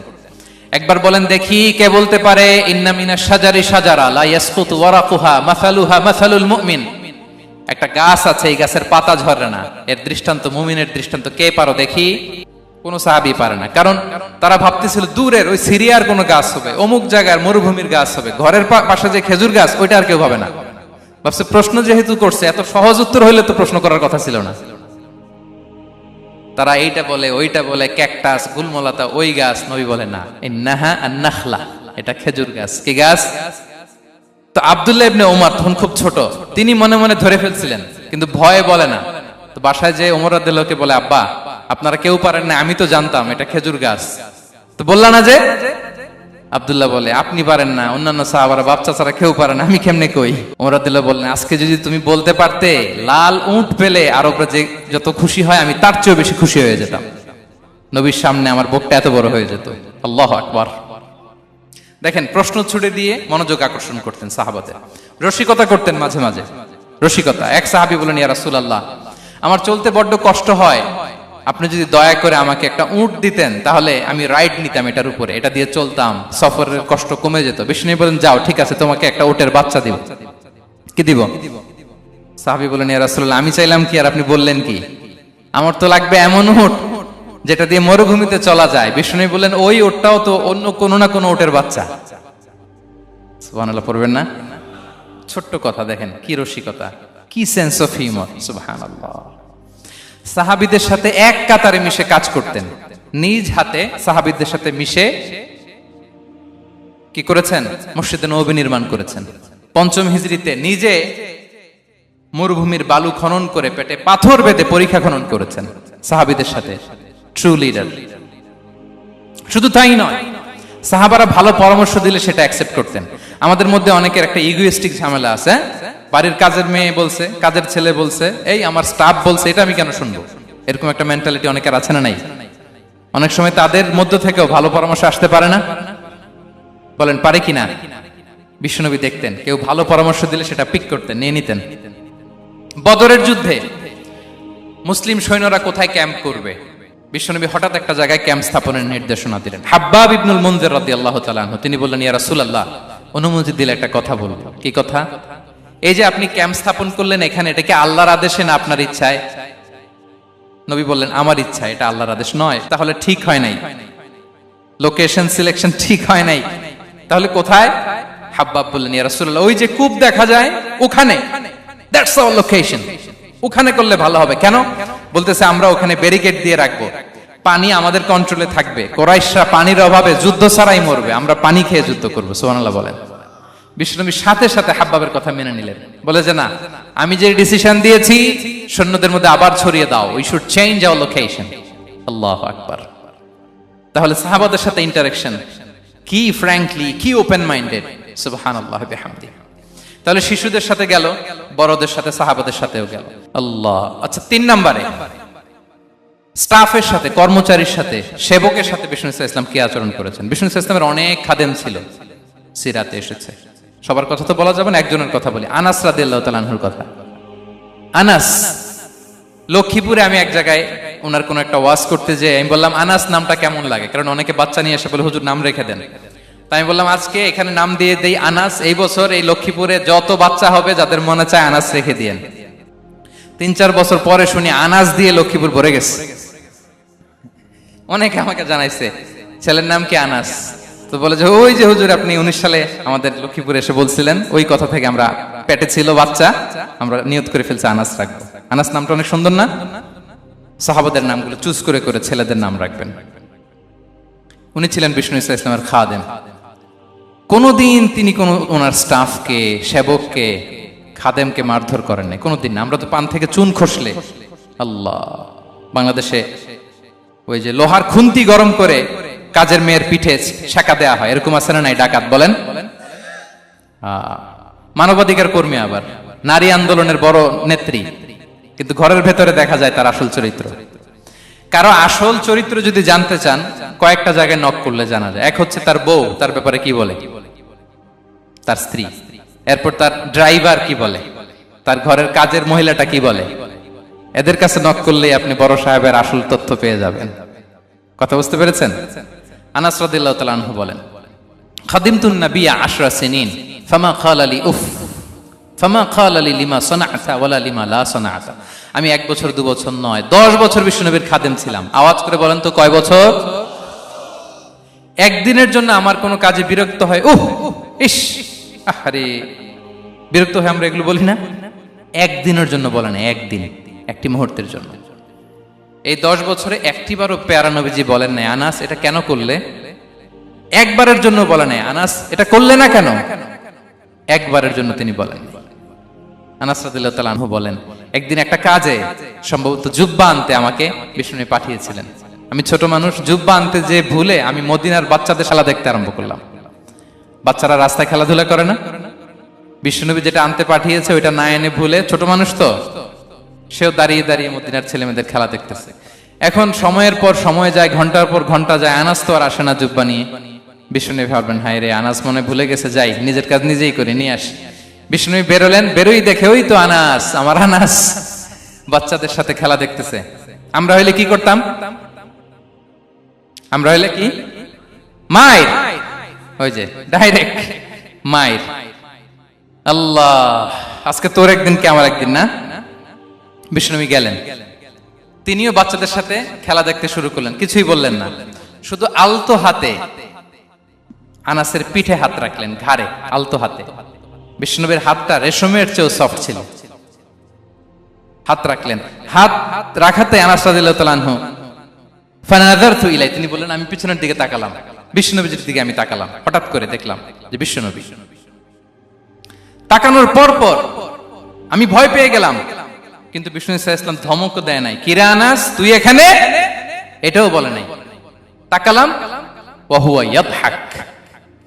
একবার বলেন দেখি, কে বলতে পারে ইন্না মিনাশ শাজারি শাজারা লা ইয়াসকুতু ওয়ারাকুহা মাসালুহা মাসালুল মুমিন, একটা গাছ আছে, এই গাছের পাতা ঝরে না, এর দৃষ্টান্ত মুমিনের দৃষ্টান্ত। কে পারো দেখি? কোন সাহাবী পারে না, কারণ তারা ভাবতেছিল দূরের ওই সিরিয়ার কোন গাছ হবে, অমুক জায়গার মরুভূমির গাছ হবে, ঘরের পাশে যে খেজুর গাছ ওইটা আর কেউ ভাবে না। ভাবছে প্রশ্ন যেহেতু করছে, এত সহজ উত্তর হইলে তো প্রশ্ন করার কথা ছিল না। তারা এইটা বলে, ওইটা বলে, ক্যাকটাস, গুলমলতা, ওই গাছ। নবী বলে না, ইন্নাহা আন-নাখলা, এটা খেজুর গাছ। কি গাছ? তো আব্দুল্লাহ ইবনে ওমর তখন খুব ছোট, তিনি মনে মনে ধরে ফেলছিলেন, কিন্তু ভয়ে বলে না। তো বাসায় যে ওমর রাদিয়াল্লাহু বলে, আব্বা আপনারা কেউ পারেন না, আমি তো জানতাম এটা খেজুর গাছ, তো বললা না যে? আব্দুল্লাহ বলে, আপনি পারেন না, অন্যান্য সাহাবারা বাচ্চা ছাড়া কেউ পারে না, আমি কেমনে কই? ওমর রাদিয়াল্লাহু বললেন, আজকে যদি তুমি বলতে পারতে, লাল উট পেলে আরবরা যে যত খুশি হয় আমি তার চেয়েও বেশি খুশি হয়ে যেতাম। নবীর সামনে আমার বুকটা এত বড় হয়ে যেত। আল্লাহু আকবার। দেখেন প্রশ্ন ছুড়ে দিয়ে মনোযোগ আকর্ষণ করতেন সাহাবাদের, রসিকতা করতেন মাঝে মাঝে। রসিকতা। এক সাহাবী বলেন, ইয়া রাসূলুল্লাহ, আমার চলতে বড্ড কষ্ট হয়, আপনি যদি দয়া করে আমাকে একটা উট দিতেন তাহলে আমি রাইড নিতাম এটার উপরে, এটা দিয়ে চলতাম, সফরের কষ্ট কমে যেত। বিষ্ণু বলেন, যাও, ঠিক আছে, তোমাকে একটা উটের বাচ্চা দিব। কি দিব? সাহাবী বলেন, ইয়া রাসূলুল্লাহ, আমি চাইলাম কি আর আপনি বললেন কি? আমার তো লাগবে এমন উট যেটা দিয়ে মরুভূমিতে চলা যায়। বিষ্ণু বলেন, ওই উটটাও তো অন্য কোনো না কোনো উটের বাচ্চা। সুবহানাল্লাহ পড়বেন না? ছোট্ট কথা, দেখেন কি রসিকতা, কি সেন্স অফ হিউমার। সুবহানাল্লাহ। সাহাবীদের সাথে এক কাতারে মিশে কাজ করতেন, নিজ হাতে সাহাবীদের সাথে মিশে কি করেছেন? মসজিদে নববী নির্মাণ করেছেন। পঞ্চম হিজরিতে নিজে মরুভূমির বালু খনন করে পেটে পাথর বেঁধে পরীক্ষা খনন করেছেন সাহাবীদের সাথে। True leader. শুধু তাই নয়, সাহাবারা ভালো পরামর্শ দিলে সেটা অ্যাকসেপ্ট করতেন। আমাদের মধ্যে অনেকের একটা ইগোইস্টিক ঝামেলা আছে, বাড়ির কাজের মেয়ে বলছে, কাজের ছেলে বলছে, এই আমার স্টাফ বলছে, এটা আমি কেন শুনবো? এরকম একটা মেন্টালিটি অনেকের আছে না নাই? অনেক সময় তাদের মধ্য থেকেও ভালো পরামর্শ আসতে পারে না? বলেন পারে কিনা? বিশ্বনবী দেখতেন কেউ ভালো পরামর্শ দিলে সেটা পিক করতেন, নিয়ে নিতেন। বদরের যুদ্ধে মুসলিম সৈন্যরা কোথায় ক্যাম্প করবে, বিশ্বনবী হঠাৎ একটা জায়গায় ক্যাম্প স্থাপনের নির্দেশনা দিলেন। হাব্বাব ইবনুল মুনজির রাদিয়াল্লাহু তাআলা আনহু তিনি বললেন, ইয়া রাসূলুল্লাহ, অনুমতি দিলে একটা কথা বলবো। কি কথা? এই যে আপনি ক্যাম্প স্থাপন করলেন এখানে, এটা কি আল্লাহর আদেশে না আপনার ইচ্ছায়? নবী বললেন, আমার ইচ্ছা, এটা আল্লাহর আদেশ নয়। তাহলে ঠিক হয় নাই, লোকেশন সিলেকশন ঠিক হয় নাই। তাহলে কোথায়? হাব্বাব বললেন, ইয়া রাসূলুল্লাহ, ওই যে কূপ দেখা যায় ওখানে, দ্যাটস আওয়ার লোকেশন, ওখানে করলে ভালো হবে। কেন? বলতেছে, আমরা ওখানে ব্যারিকেড দিয়ে রাখবো, পানি আমাদের কন্ট্রোলে থাকবে, কুরাইশরা পানির অভাবে যুদ্ধ ছাড়াই মরবে, আমরা পানি খেয়ে যুদ্ধ করবো। সুবহানাল্লাহ বলেন। বিশ্বনবী সাথে সাথে হাব্বাবের কথা মেনে নিলেন, বলে যে না, আমি যে ডিসিশন দিয়েছি সৈন্যদের মধ্যে আবার ছড়িয়ে দাও, we should change our location. আল্লাহু আকবার। তাহলে সাহাবাদের সাথে ইন্টারেকশন কি ফ্র্যাঙ্কলি, কি ওপেন মাইন্ডেড। সুবহানাল্লাহ বিহামদি। তাহলে শিশুদের সাথে গেল, বড়দের সাথে, সাহাবাদের সাথেও গেল। আল্লাহ। আচ্ছা, 3 নম্বরে স্টাফের সাথে, কর্মচারীর সাথে, সেবকের সাথে বিষ্ণু ইসলাম কি আচরণ করেছেন? বিষ্ণু ইসলামের অনেক খাদেম ছিল, সিরাতে এসেছে। সবার কথা তো বলা যাবে না, একজনের কথা বলি, আনাস রাদিয়াল্লাহু তাআলা আনহুর কথা। আনাস, লক্ষ্মীপুরে আমি এক জায়গায় ওনার কোন একটা ওয়াজ করতে যেয়ে আমি বললাম, আনাস নামটা কেমন লাগে? কারণ অনেকে বাচ্চা নিয়ে এসে বলে, হুজুর নাম রেখে দেন। তাই আমি বললাম, আজকে এখানে নাম দিয়ে দেই আনাস। এই বছর এই লক্ষ্মীপুরে যত বাচ্চা হবে যাদের মনে চায় আনাস রেখে দিয়েন। 3-4 বছর পরে শুনি আনাস দিয়ে লক্ষ্মীপুর ভরে গেছে। অনেকে আমাকে জানাইছে ছেলের নাম কি আনাস, তো বলে যে ওই যে হুজুর আপনি 19 সালে আমাদের লক্ষ্মীপুরে এসে বলছিলেন, ওই কথা থেকে আমরা, পেটে ছিল বাচ্চা, আমরা নিয়ত করে ফেলছি আনাস রাখবো। আনাস নামটা অনেক সুন্দর না? সাহাবাদের নামগুলো চুজ করে করে ছেলেদের নাম রাখবেন। উনি ছিলেন বিষ্ণু ইসলামের খাদেম। কোনদিন তিনি কোন ওনার স্টাফকে, সেবককে, খাদেমকে মারধর করেন নাই, কোনদিন না। আমরা তো পান থেকে চুন খসলে, আল্লাহ, বাংলাদেশে ওই যে লোহার খুন্তি গরম করে কাজের মেয়ের পিঠে শেখা দেয়া হয়, এরকম আছে না নাই? ডাকাত বলেন, মানবাধিকার কর্মী, আবার নারী আন্দোলনের বড় নেত্রী, কিন্তু ঘরের ভেতরে দেখা যায় তার আসল চরিত্র। কারো আসল চরিত্র যদি জানতে চান, কয়েকটা জায়গায় নক করলে জানা যায়। এক হচ্ছে তার বউ, তার ব্যাপারে কি বলে, তার স্ত্রী। এরপর তার ড্রাইভার কি বলে, তার ঘরের কাজের মহিলাটা কি বলে। এদের কাছে নক করলেই আপনি বড় সাহেবের আসল তথ্য পেয়ে যাবেন। কথা বুঝতে পেরেছেন? আনাস রাদিয়াল্লাহু তাআলা আনহু বলেন, খাদিমতুন নবিয়্যা 10 সিনিন ফামা ক্বালা লি উফ ফামা ক্বালা লি লিমা সানা'তা ওয়ালা লিমা লা সানা'তা। আমি 1 বছর 2 বছর নয়, 10 বছর বিশ্বনবীর খাদেম ছিলাম। আওয়াজ করে বলেন তো কয় বছর? একদিনের জন্য আমার কোনো কাজে বিরক্ত হয়, উহ ইস আরে, বিরক্ত হয় আমরা এগুলো বলি না? একদিনের জন্য বলে না, একদিন, একটি মুহূর্তের জন্য। এই 10 বছরে একটিবারও পেয়ারা নবীজি বলেন নাই, আনাস এটা কেন করলে? একবারের জন্য বলে নাই, আনাস এটা করলে না কেন? একবারের জন্য তিনি বলেন। আনাস রাদিয়াল্লাহু তাআলা আনহু বলেন, একদিন একটা কাজে, সম্ভবত জুব্বা আনতে আমাকে বিষ্ণু পাঠিয়েছিলেন। আমি ছোট মানুষ, জুব্বা আনতে যে ভুলে আমি মদিনার বাচ্চাদের খেলা দেখতে আরম্ভ করলাম। বাচ্চারা রাস্তায় খেলাধুলা করে না? বিশ্বনবী যেটা আনতে পাঠিয়েছে ওইটা না এনে ভুলে, ছোট মানুষ তো, সেও দাঁড়িয়ে দাঁড়িয়ে মদিনার ছেলেমেয়েদের খেলা দেখতেছে। এখন সময়ের পর সময় যায়, ঘন্টার পর ঘন্টা যায়, আনাস তো আর আসে না জুব্বা নিয়ে। বিশ্বনবী ভাবলেন, হায় রে, আনাস মনে ভুলে গেছে, যাই নিজের কাজ নিজেই করে নিয়ে আসি। বিষ্ণু বেরোলেন, বেরোই দেখে ওই তো আনাস, আমার আনাস বাচ্চাদের সাথে খেলা দেখতেছে। আমরা হইলে কি করতাম? আমরা হইলে কি? মায়ের, ওই যে ডাইরেক্ট মায়ের। আল্লাহ, আজকে তোর একদিন কি আমার একদিন না। বিষ্ণুবী গেলেন, তিনিও বাচ্চাদের সাথে খেলা দেখতে শুরু করলেন, কিছুই বললেন না, শুধু আলতো হাতে আনাসের পিঠে হাত রাখলেন, ঘাড়ে আলতো হাতে। বিষ্ণুবীর হাতটা রেশমের চেয়েও সফট ছিল। হাত রাখলেন, হাত রাখাতে আনাস রাদিয়াল্লাহু তাআলা আনহু ফানাযারতু ইলাই, তিনি বললেন আমি পিছনের দিকে তাকালাম, বিষ্ণুবীর দিকে আমি তাকালাম, হঠাৎ করে দেখলাম যে বিষ্ণুবী। তাকানোর পর পর আমি ভয় পেয়ে গেলাম, কিন্তু বিষ্ণু সাল্লাল্লাহু আলাইহি ওয়াসাল্লাম ধমকও দেয় নাই, কিরে আনাস তুই এখানে, এটাও বলে নাই। তাকালাম, ওয়া হুয়া ইয়াদহাক,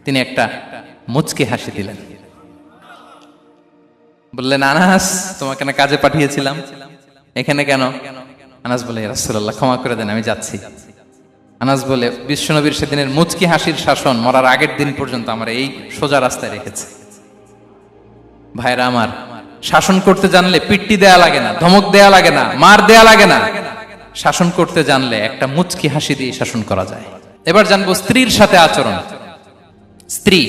তিনি একটা মুচকি হাসি দিলেন। বললেন আনাস তোমাকে না কাজে পাঠিয়েছিলাম, এখানে কেন? আনাস বলে ইয়া রাসূলুল্লাহ ক্ষমা করে দেন, আমি যাচ্ছি। আনাস বলে বিশ্বনবীর সেদিনের মুচকি হাসির শাসন মরার আগের দিন পর্যন্ত আমার এই সোজা রাস্তায় রেখেছে। ভাইরা আমার, শাসন করতে জানলে পিট্টি দেয়া লাগে না, ধমক দেয়া লাগে না, মার দেয়া লাগে না। শাসন করতে জানলে একটা মুচকি হাসি দিয়ে শাসন করা যায়। এবার জানবো স্ত্রীর সাথে আচরণ। স্ত্রী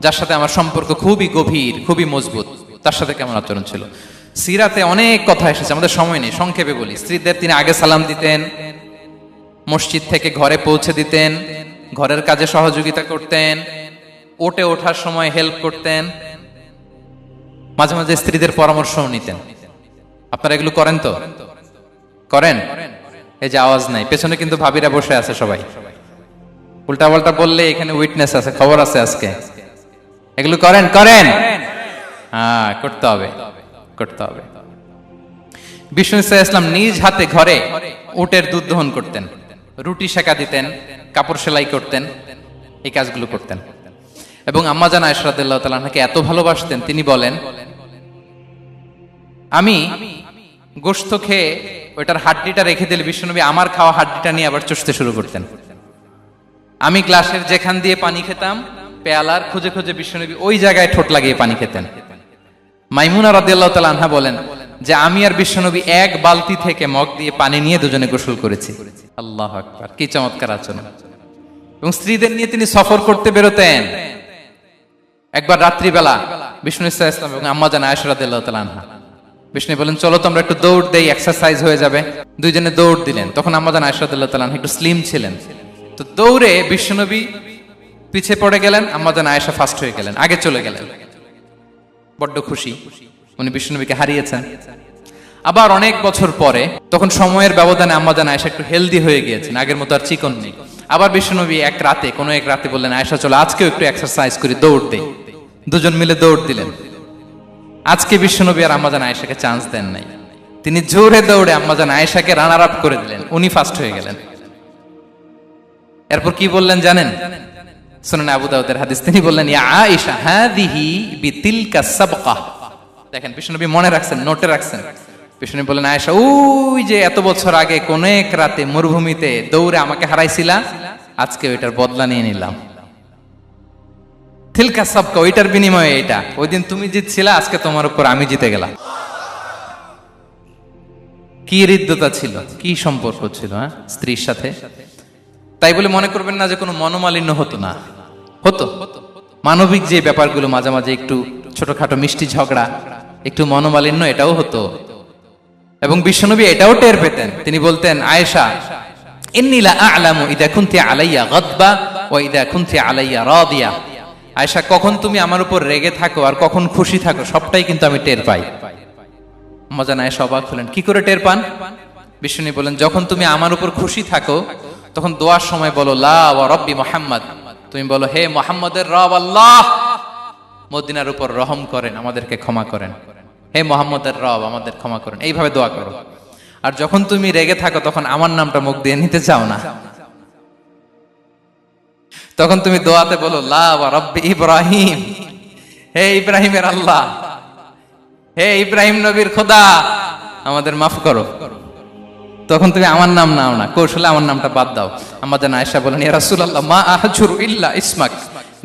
যার সাথে আমার সম্পর্ক খুবই গভীর, খুবই মজবুত, তার সাথে কেমন আচরণ ছিল। সিরাতে অনেক কথা এসেছে, আমাদের সময় নেই, সংক্ষেপে বলি। স্ত্রীদের তিনি আগে সালাম দিতেন, মসজিদ থেকে ঘরে পৌঁছে দিতেন, ঘরের কাজে সহযোগিতা করতেন, ওঠে ওঠার সময় হেল্প করতেন, মাঝে মাঝে স্ত্রীদের পরামর্শও নিতেন। আপনারা এগুলো করেন তো? করেন? এই যে আওয়াজ নাই, পেছনে কিন্তু ভাবিরা বসে আছে সবাই। উল্টা পাল্টা বললে এখানে উইটনেস আছে, খবর আছে আজকে। এগুলো করেন? করেন? হ্যাঁ, করতে হবে, করতে হবে। বিষ্ণু সাল্লাল্লাহু আলাইহি ওয়াসাল্লাম নিজ হাতে ঘরে উটের দুধ দহন করতেন, রুটি সেকা দিতেন, কাপড় সেলাই করতেন, এই কাজগুলো করতেন। এবং আম্মা জান আয়েশা রাদিয়াল্লাহু তাআলা আনহাকে এত ভালোবাসতেন, তিনি বলেন আমি গোশত খেয়ে ওইটার হাড্ডিটা রেখে দিলে বিশ্বনবী আমার খাওয়া হাড্ডিটা নিয়ে আবার চষতে শুরু করতেন। আমি গ্লাসের যেখান দিয়ে পানি খেতাম, পেয়ালার খুঁজে খুঁজে বিশ্বনবী ওই জায়গায় ঠোঁট লাগিয়ে পানি খেতেন। মাইমুনা রাদিয়াল্লাহু তাআলা আনহা বলেন যে আমি আর বিশ্বনবী এক বালতি থেকে মগ দিয়ে পানি নিয়ে দুজনে গোসল করেছি। আল্লাহু আকবার, কি চমৎকার আচরণ। এবং স্ত্রীদের নিয়ে তিনি সফর করতে বেরোতেন। একবার রাত্রিবেলা বিষ্ণু সাল্লাল্লাহু আলাইহি ওয়াসাল্লাম এবং আম্মা জান আয়েশা রাদিয়াল্লাহু তাআলা আনহা, বিষ্ণু বলেন চলো তো আমরা একটু দৌড় দেই, এক্সারসাইজ হয়ে যাবে। দুইজনে দৌড় দিলেন। তখন আম্মা জান আয়েশা রাদিয়াল্লাহু তাআলা আনহা একটু স্লিম ছিলেন, তো দৌড়ে বিশ্বনবী পিছে পড়ে গেলেন, আম্মা জান আয়েশা ফার্স্ট হয়ে গেলেন, আগে চলে গেলেন। বড্ড খুশি, উনি বিশ্বনবীকে হারিয়েছেন। আবার অনেক বছর পরে, তখন সময়ের ব্যবধানে আম্মা জান আয়েশা একটু হেলদি হয়ে গিয়েছেন, আগের মতো আর চিকন নেই। আবার বিশ্বনবী এক রাতে বললেন আয়েশা চলো আজকেও একটু এক্সারসাইজ করি, দৌড় দেই। দুজন মিলে দৌড় দিলেন। আজকে বিশ্বনবী আর আম্মা জান আয়েশাকে চান্স দেন নাই, তিনি জোরে দৌড়ে আম্মা জান আয়েশাকে রানার আপ করে দিলেন, উনি ফার্স্ট হয়ে গেলেন। এরপর কি বললেন জানেন? সুনানে আবু দাউদের হাদিস, তিনি বললেন ইয়া আয়েশা হাদিহি বিতিলকা সাবকা। দেখেন বিশ্বনবী মনে রাখছেন, নোটে রাখছেন। বিশ্বনবী বললেন আয়েশা ওই যে এত বছর আগে কোন এক রাতে মরুভূমিতে দৌড়ে আমাকে হারাইছিলা, আজকে ওইটার বদলা নিয়ে নিলাম। তিলকা সাবকা, ওইটার বিনিময়ে এটা। ওই দিন তুমি জিতছিলা, আজকে তোমার উপর আমি জিতে গেলাম। কি হৃদ্যতা ছিল, কি সম্পর্ক ছিল স্ত্রীর সাথে। তাই বলে মনে করবেন না যে কোনো মনোমালিন্য হতো না, হতো। মানবিক যে ব্যাপারগুলো মাঝে মাঝে একটু ছোটখাটো মিষ্টি ঝগড়া, একটু মনোমালিন্য, এটাও হতো। এবং বিশ্বনবী এটাও টের পেতেন। তিনি বলতেন আয়েশা ইন্নী লা আ'লামু ইযা কুনতি আলাইয়া গাদবা ওয়া ইযা কুনতি আলাইয়া রাদিয়া। আয়েশা কখন তুমি আমার উপর রেগে থাকো আর কখন খুশি থাকো সবটাই কিন্তু আমি টের পাই। আম্মা জান আয়েশা অবাক হলেন, কি করে টের পান? বিশ্বনবী বলেন যখন তুমি আমার উপর খুশি থাকো তখন দোয়ার সময় বলো লা ওয়া রাব্বি মুহাম্মদ, তুমি বলো হে মুহাম্মদের রব আল্লাহ, মদিনার উপর রহম করেন, আমাদেরকে ক্ষমা করেন। হে মুহাম্মদের রব, আমাদের ক্ষমা করেন, এইভাবে দোয়া করো। আর যখন তুমি রেগে থাকো তখন আমার নামটা মুখ দিয়ে নিতে চাও না, তখন তুমি দোয়াতে বলো লা ওয়া রাব্বি ইব্রাহিম, হে ইব্রাহিমের আল্লাহ, হে ইব্রাহিম নবীর খোদা, আমাদের মাফ করো। তখন তুমি আমার নাম নাও না, কৌশলে আমার নামটা বাদ দাও। আম্মা জান আয়েশা বলেন ইয়া রাসূলুল্লাহ মা আহজুরু ইল্লা ইসমাক,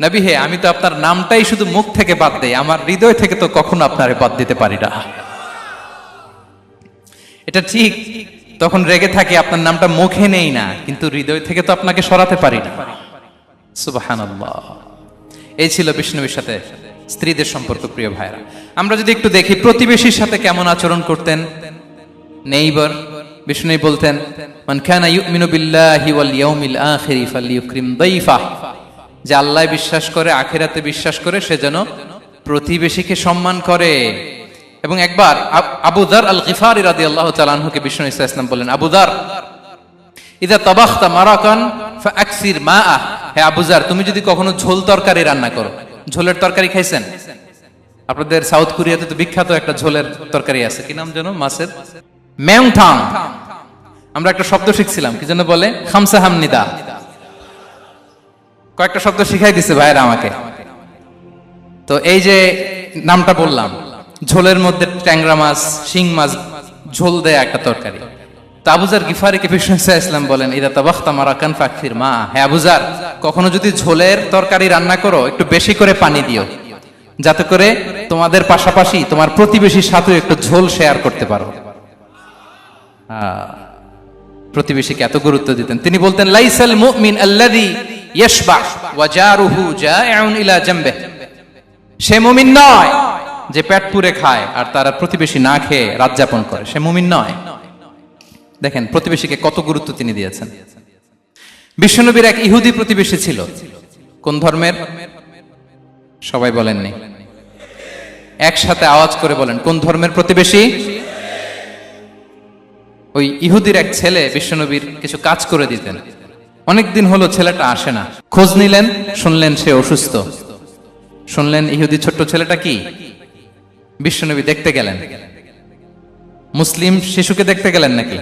নবী হে, আমি তো আপনার নামটাই শুধু মুখ থেকে বাদ দেই, আমার হৃদয় থেকে তো কখনো আপনারে বাদ দিতে পারি না। এটা ঠিক, তখন রেগে থাকে, আপনার নামটা মুখে নেই না, কিন্তু হৃদয় থেকে তো আপনাকে সরাতে পারি না। সুবহানাল্লাহ। এই ছিল বিষ্ণুবীর সাথে স্ত্রীদের সম্পর্ক। প্রিয় ভাইরা, আমরা যদি একটু দেখি প্রতিবেশীর সাথে কেমন আচরণ করতেন নেইবার। বিষ্ণু বলতেন, মান কানা ইউমিনু বিল্লাহি ওয়াল ইয়াউমিল আখিরি ফালইউকরিম দাইফা, যে আল্লাহ বিশ্বাস করে, আখিরাতে বিশ্বাস করে, সে যেন প্রতিবেশীকে সম্মান করে। এবং একবার আবু যার আল গিফারি রাদিয়াল্লাহু তাআলা আনহুকে বিষ্ণু ইসা ইসলাম বললেন, আবু যার, ইদা তাবাখতা মারাকান ফাআকসির মাআ, হে আবু যার, তুমি যদি কখনো ঝোল তরকারি রান্না করো, ঝোলের তরকারি খাইছেন? আপনাদের সাউথ কোরিয়াতে তো বিখ্যাত একটা ঝোলের তরকারি আছে, কি নাম যেন, মাছের মেংথাং। আমরা একটা শব্দ শিখছিলাম, কি যেন বলে, খামসা হামনিদা। কয়েকটা শব্দ শিখাই দিছে ভাইরা আমাকে। তো এই যে নামটা বললাম, ঝোলের মধ্যে ট্যাংরা মাছ, শিং মাছ ঝোল দেয়া একটা তরকারি। তো আবু যার গিফারিকে বিষ্ণু ইসলাম বলেন, ইদা তাবাখতা মারাকান ফাকসির মা, হে আবু যার, কখনো যদি ঝোলের তরকারি রান্না করো, একটু বেশি করে পানি দিও, যাতে করে তোমাদের পাশাপাশি তোমার প্রতিবেশীর সাথে একটু ঝোল শেয়ার করতে পারো। প্রতিবেশীকে এত গুরুত্ব দিতেন। তিনি বলতেন, লাইসাল মুমিন আল্লাযী ইয়াশবা ওয়া জারুহু জাইউন ইলা জামবিহি, সে মুমিন নয় যে পেট পুরে খায় আর তার প্রতিবেশী না খেয়ে রাত যাপন করে, সে মুমিন নয়। দেখেন প্রতিবেশীকে কত গুরুত্ব তিনি দিয়েছেন। বিশ্বনবীর এক ইহুদি প্রতিবেশী ছিল। কোন ধর্মের? সবাই বলেননি, একসাথে আওয়াজ করে বলেন, কোন ধর্মের প্রতিবেশী? ওই ইহুদির এক ছেলে বিশ্বনবীর কিছু কাজ করে দিতেন। অনেকদিন হলো ছেলেটা আসে না। খোঁজ নিলেন, শুনলেন সে অসুস্থ। শুনলেন ইহুদি ছোট্ট ছেলেটা কি, বিশ্বনবী দেখতে গেলেন। মুসলিম শিশুকে দেখতে গেলেন নাকি?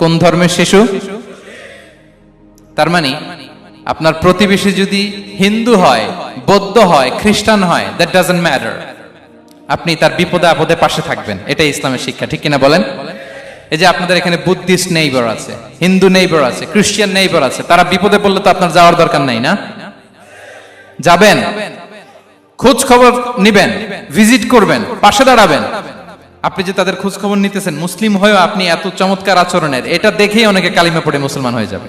কোন ধর্মের শিশু? তার মানে আপনার প্রতিবেশী যদি হিন্দু হয়, বৌদ্ধ হয়, খ্রিস্টান হয়, দ্যাট ডাজন্ট ম্যাটার, আপনি তার বিপদে আপদে পাশে থাকবেন। এটাই ইসলামের শিক্ষা, ঠিক কিনা বলেন? এই যে আপনাদের এখানে বুদ্ধিস্ট নেইবার আছে, হিন্দু নেইবার আছে, খ্রিস্টান নেইবার আছে, তারা বিপদে পড়লে তো আপনার যাওয়ার দরকার নাই, না? যাবেন, খোঁজ খবর নিবেন, ভিজিট করবেন, পাশে দাঁড়াবেন। আপনি যে তাদের খোঁজ খবর নিতেছেন, মুসলিম হয়েও আপনি এত চমৎকার আচরণের, এটা দেখেই অনেকে কালিমা পড়ে মুসলমান হয়ে যাবে।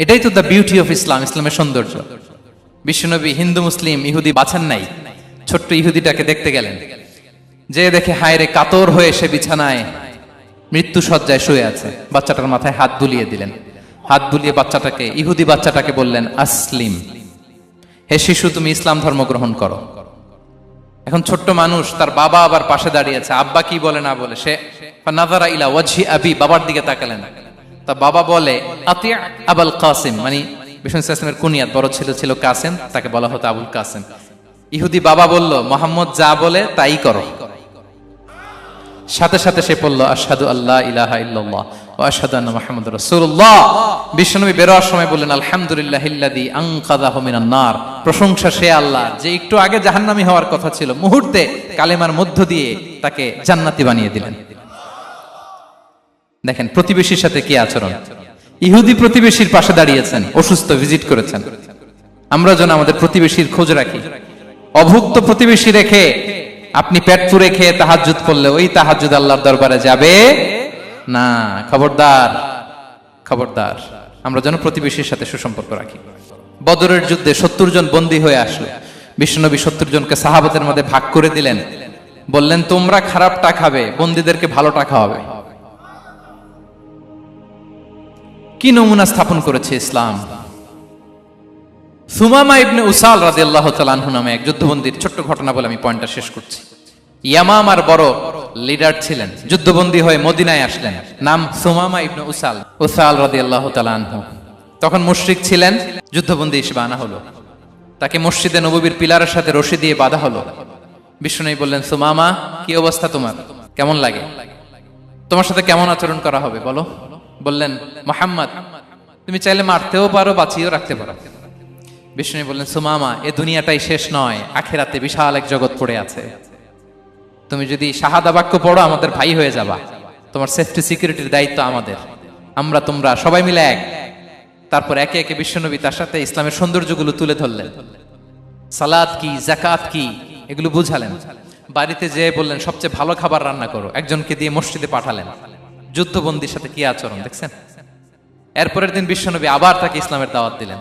এটাই তো দ্য বিউটি অফ ইসলাম, ইসলামের সৌন্দর্য। বিশ্বনবী হিন্দু মুসলিম ইহুদি বাছেন নাই, ছোট্ট ইহুদিটাকে দেখতে গেলেন। যে দেখে হায় রে, কাতর হয়ে সে বিছানায় মৃত্যু শয্যায় শুয়ে আছে। বাচ্চাটার মাথায় হাত বুলিয়ে দিলেন। হাত বুলিয়ে বাচ্চাটাকে, ইহুদি বাচ্চাটাকে বললেন, আসলিম, হে শিশু, তুমি ইসলাম ধর্ম গ্রহণ করো। এখন ছোট্ট মানুষ, তার বাবা আবার পাশে দাঁড়িয়ে আছে, আব্বা কি বলে না বলে, সে নাযারা ইলা ওয়াজহি আবি, বাবার দিকে তাকালেন। তা বাবা বলে, আতি আবুল কাসিম, মানে বিষ্ণু ইসলামের কুনিয়াত, বড় ছেলে ছিল কাসিম, তাকে বলা হতো আবুল কাসিম। ইহুদি বাবা বলল, মোহাম্মদ যা বলে তাই করো। সাথে সাথে সে বলল, আশহাদু আল্লা ইলাহা ইল্লাল্লাহ ওয়া আশহাদু আন্না মুহাম্মাদুর রাসূলুল্লাহ। বিশ্বনবী বের হওয়ার সময় বললেন, আলহামদুলিল্লাহিল্লাযী আনকাযাহু মিনান নার, প্রশংসা সে আল্লাহ যে একটু আগে জাহান্নামী হওয়ার কথা ছিল, মুহূর্তে কালেমার মধ্য দিয়ে তাকে জান্নাতি বানিয়ে দিলেন। দেখেন প্রতিবেশীর সাথে কি আচরণ। ইহুদি প্রতিবেশীর পাশে দাঁড়িয়েছেন, অসুস্থ, ভিজিট করেছেন। আমরা যেন আমাদের প্রতিবেশীর খোঁজ রাখি। অভুক্ত প্রতিবেশী রেখে আপনি পেট পুরে খেয়ে তাহাজ্জুদ পড়লে ওই তাহাজ্জুদ আল্লাহর দরবারে যাবে না। খবরদার, খবরদার, আমরা যেন প্রতিবেশীর সাথে সুসম্পর্ক রাখি। বদরের যুদ্ধে 70 জন বন্দী হয়ে আসলো। বিশ্বনবী 70 জনকে সাহাবাদের মধ্যে ভাগ করে দিলেন, বললেন, তোমরা খারাপটা খাবে, বন্দীদেরকে ভালোটা খাওয়াবে। কি নমুনা স্থাপন করেছে ইসলাম। সুমামা ইবনে উসাল রাদিয়াল্লাহু তাআলা আনহু নামে এক যুদ্ধবন্দীর ছোট্ট ঘটনা বলে আমি পয়েন্টটা শেষ করছি। ইয়ামামার বড় লিডার ছিলেন, যুদ্ধবন্দী হয়ে মদিনায় আসলেন। নাম সুমামা ইবনে উসাল, উসাল রাদিয়াল্লাহু তাআলা আনহু। তখন মুশরিক ছিলেন, যুদ্ধবন্দী হিসেবে আনা হলো। তাকে মসজিদে নববীর পিলারের সাথে রশি দিয়ে বাঁধা হলো। বিষ্ণুনবী বললেন, সুমামা, কি অবস্থা তোমার, কেমন লাগে, তোমার সাথে কেমন আচরণ করা হবে বলো? বললেন, মুহাম্মদ, তুমি চাইলে মারতেও পারো, বাঁচিয়েও রাখতে পারো। বিষ্ণু বললেন, সুমামা, এ দুনিয়াটাই শেষ নয়, আখিরাতে বিশাল এক জগৎ পড়ে আছে। তুমি যদি শাহাদা বাক্য পড়ো, আমাদের ভাই হয়ে যাবা। তোমার সেফটি সিকিউরিটির দায়িত্ব আমাদের। আমরা তোমরা সবাই মিলে এক। তারপর একে একে বিশ্বনবী তার সাথে ইসলামের সৌন্দর্যগুলো তুলে ধরলেন, সালাত কি, জাকাত কি, এগুলো বুঝালেন। বাড়িতে যেয়ে বললেন সবচেয়ে ভালো খাবার রান্না করো, একজনকে দিয়ে মসজিদে পাঠালেন। যুদ্ধবন্দীর সাথে কি আচরণ দেখছেন। এরপরের দিন বিশ্বনবী আবার তাকে ইসলামের দাওয়াত দিলেন।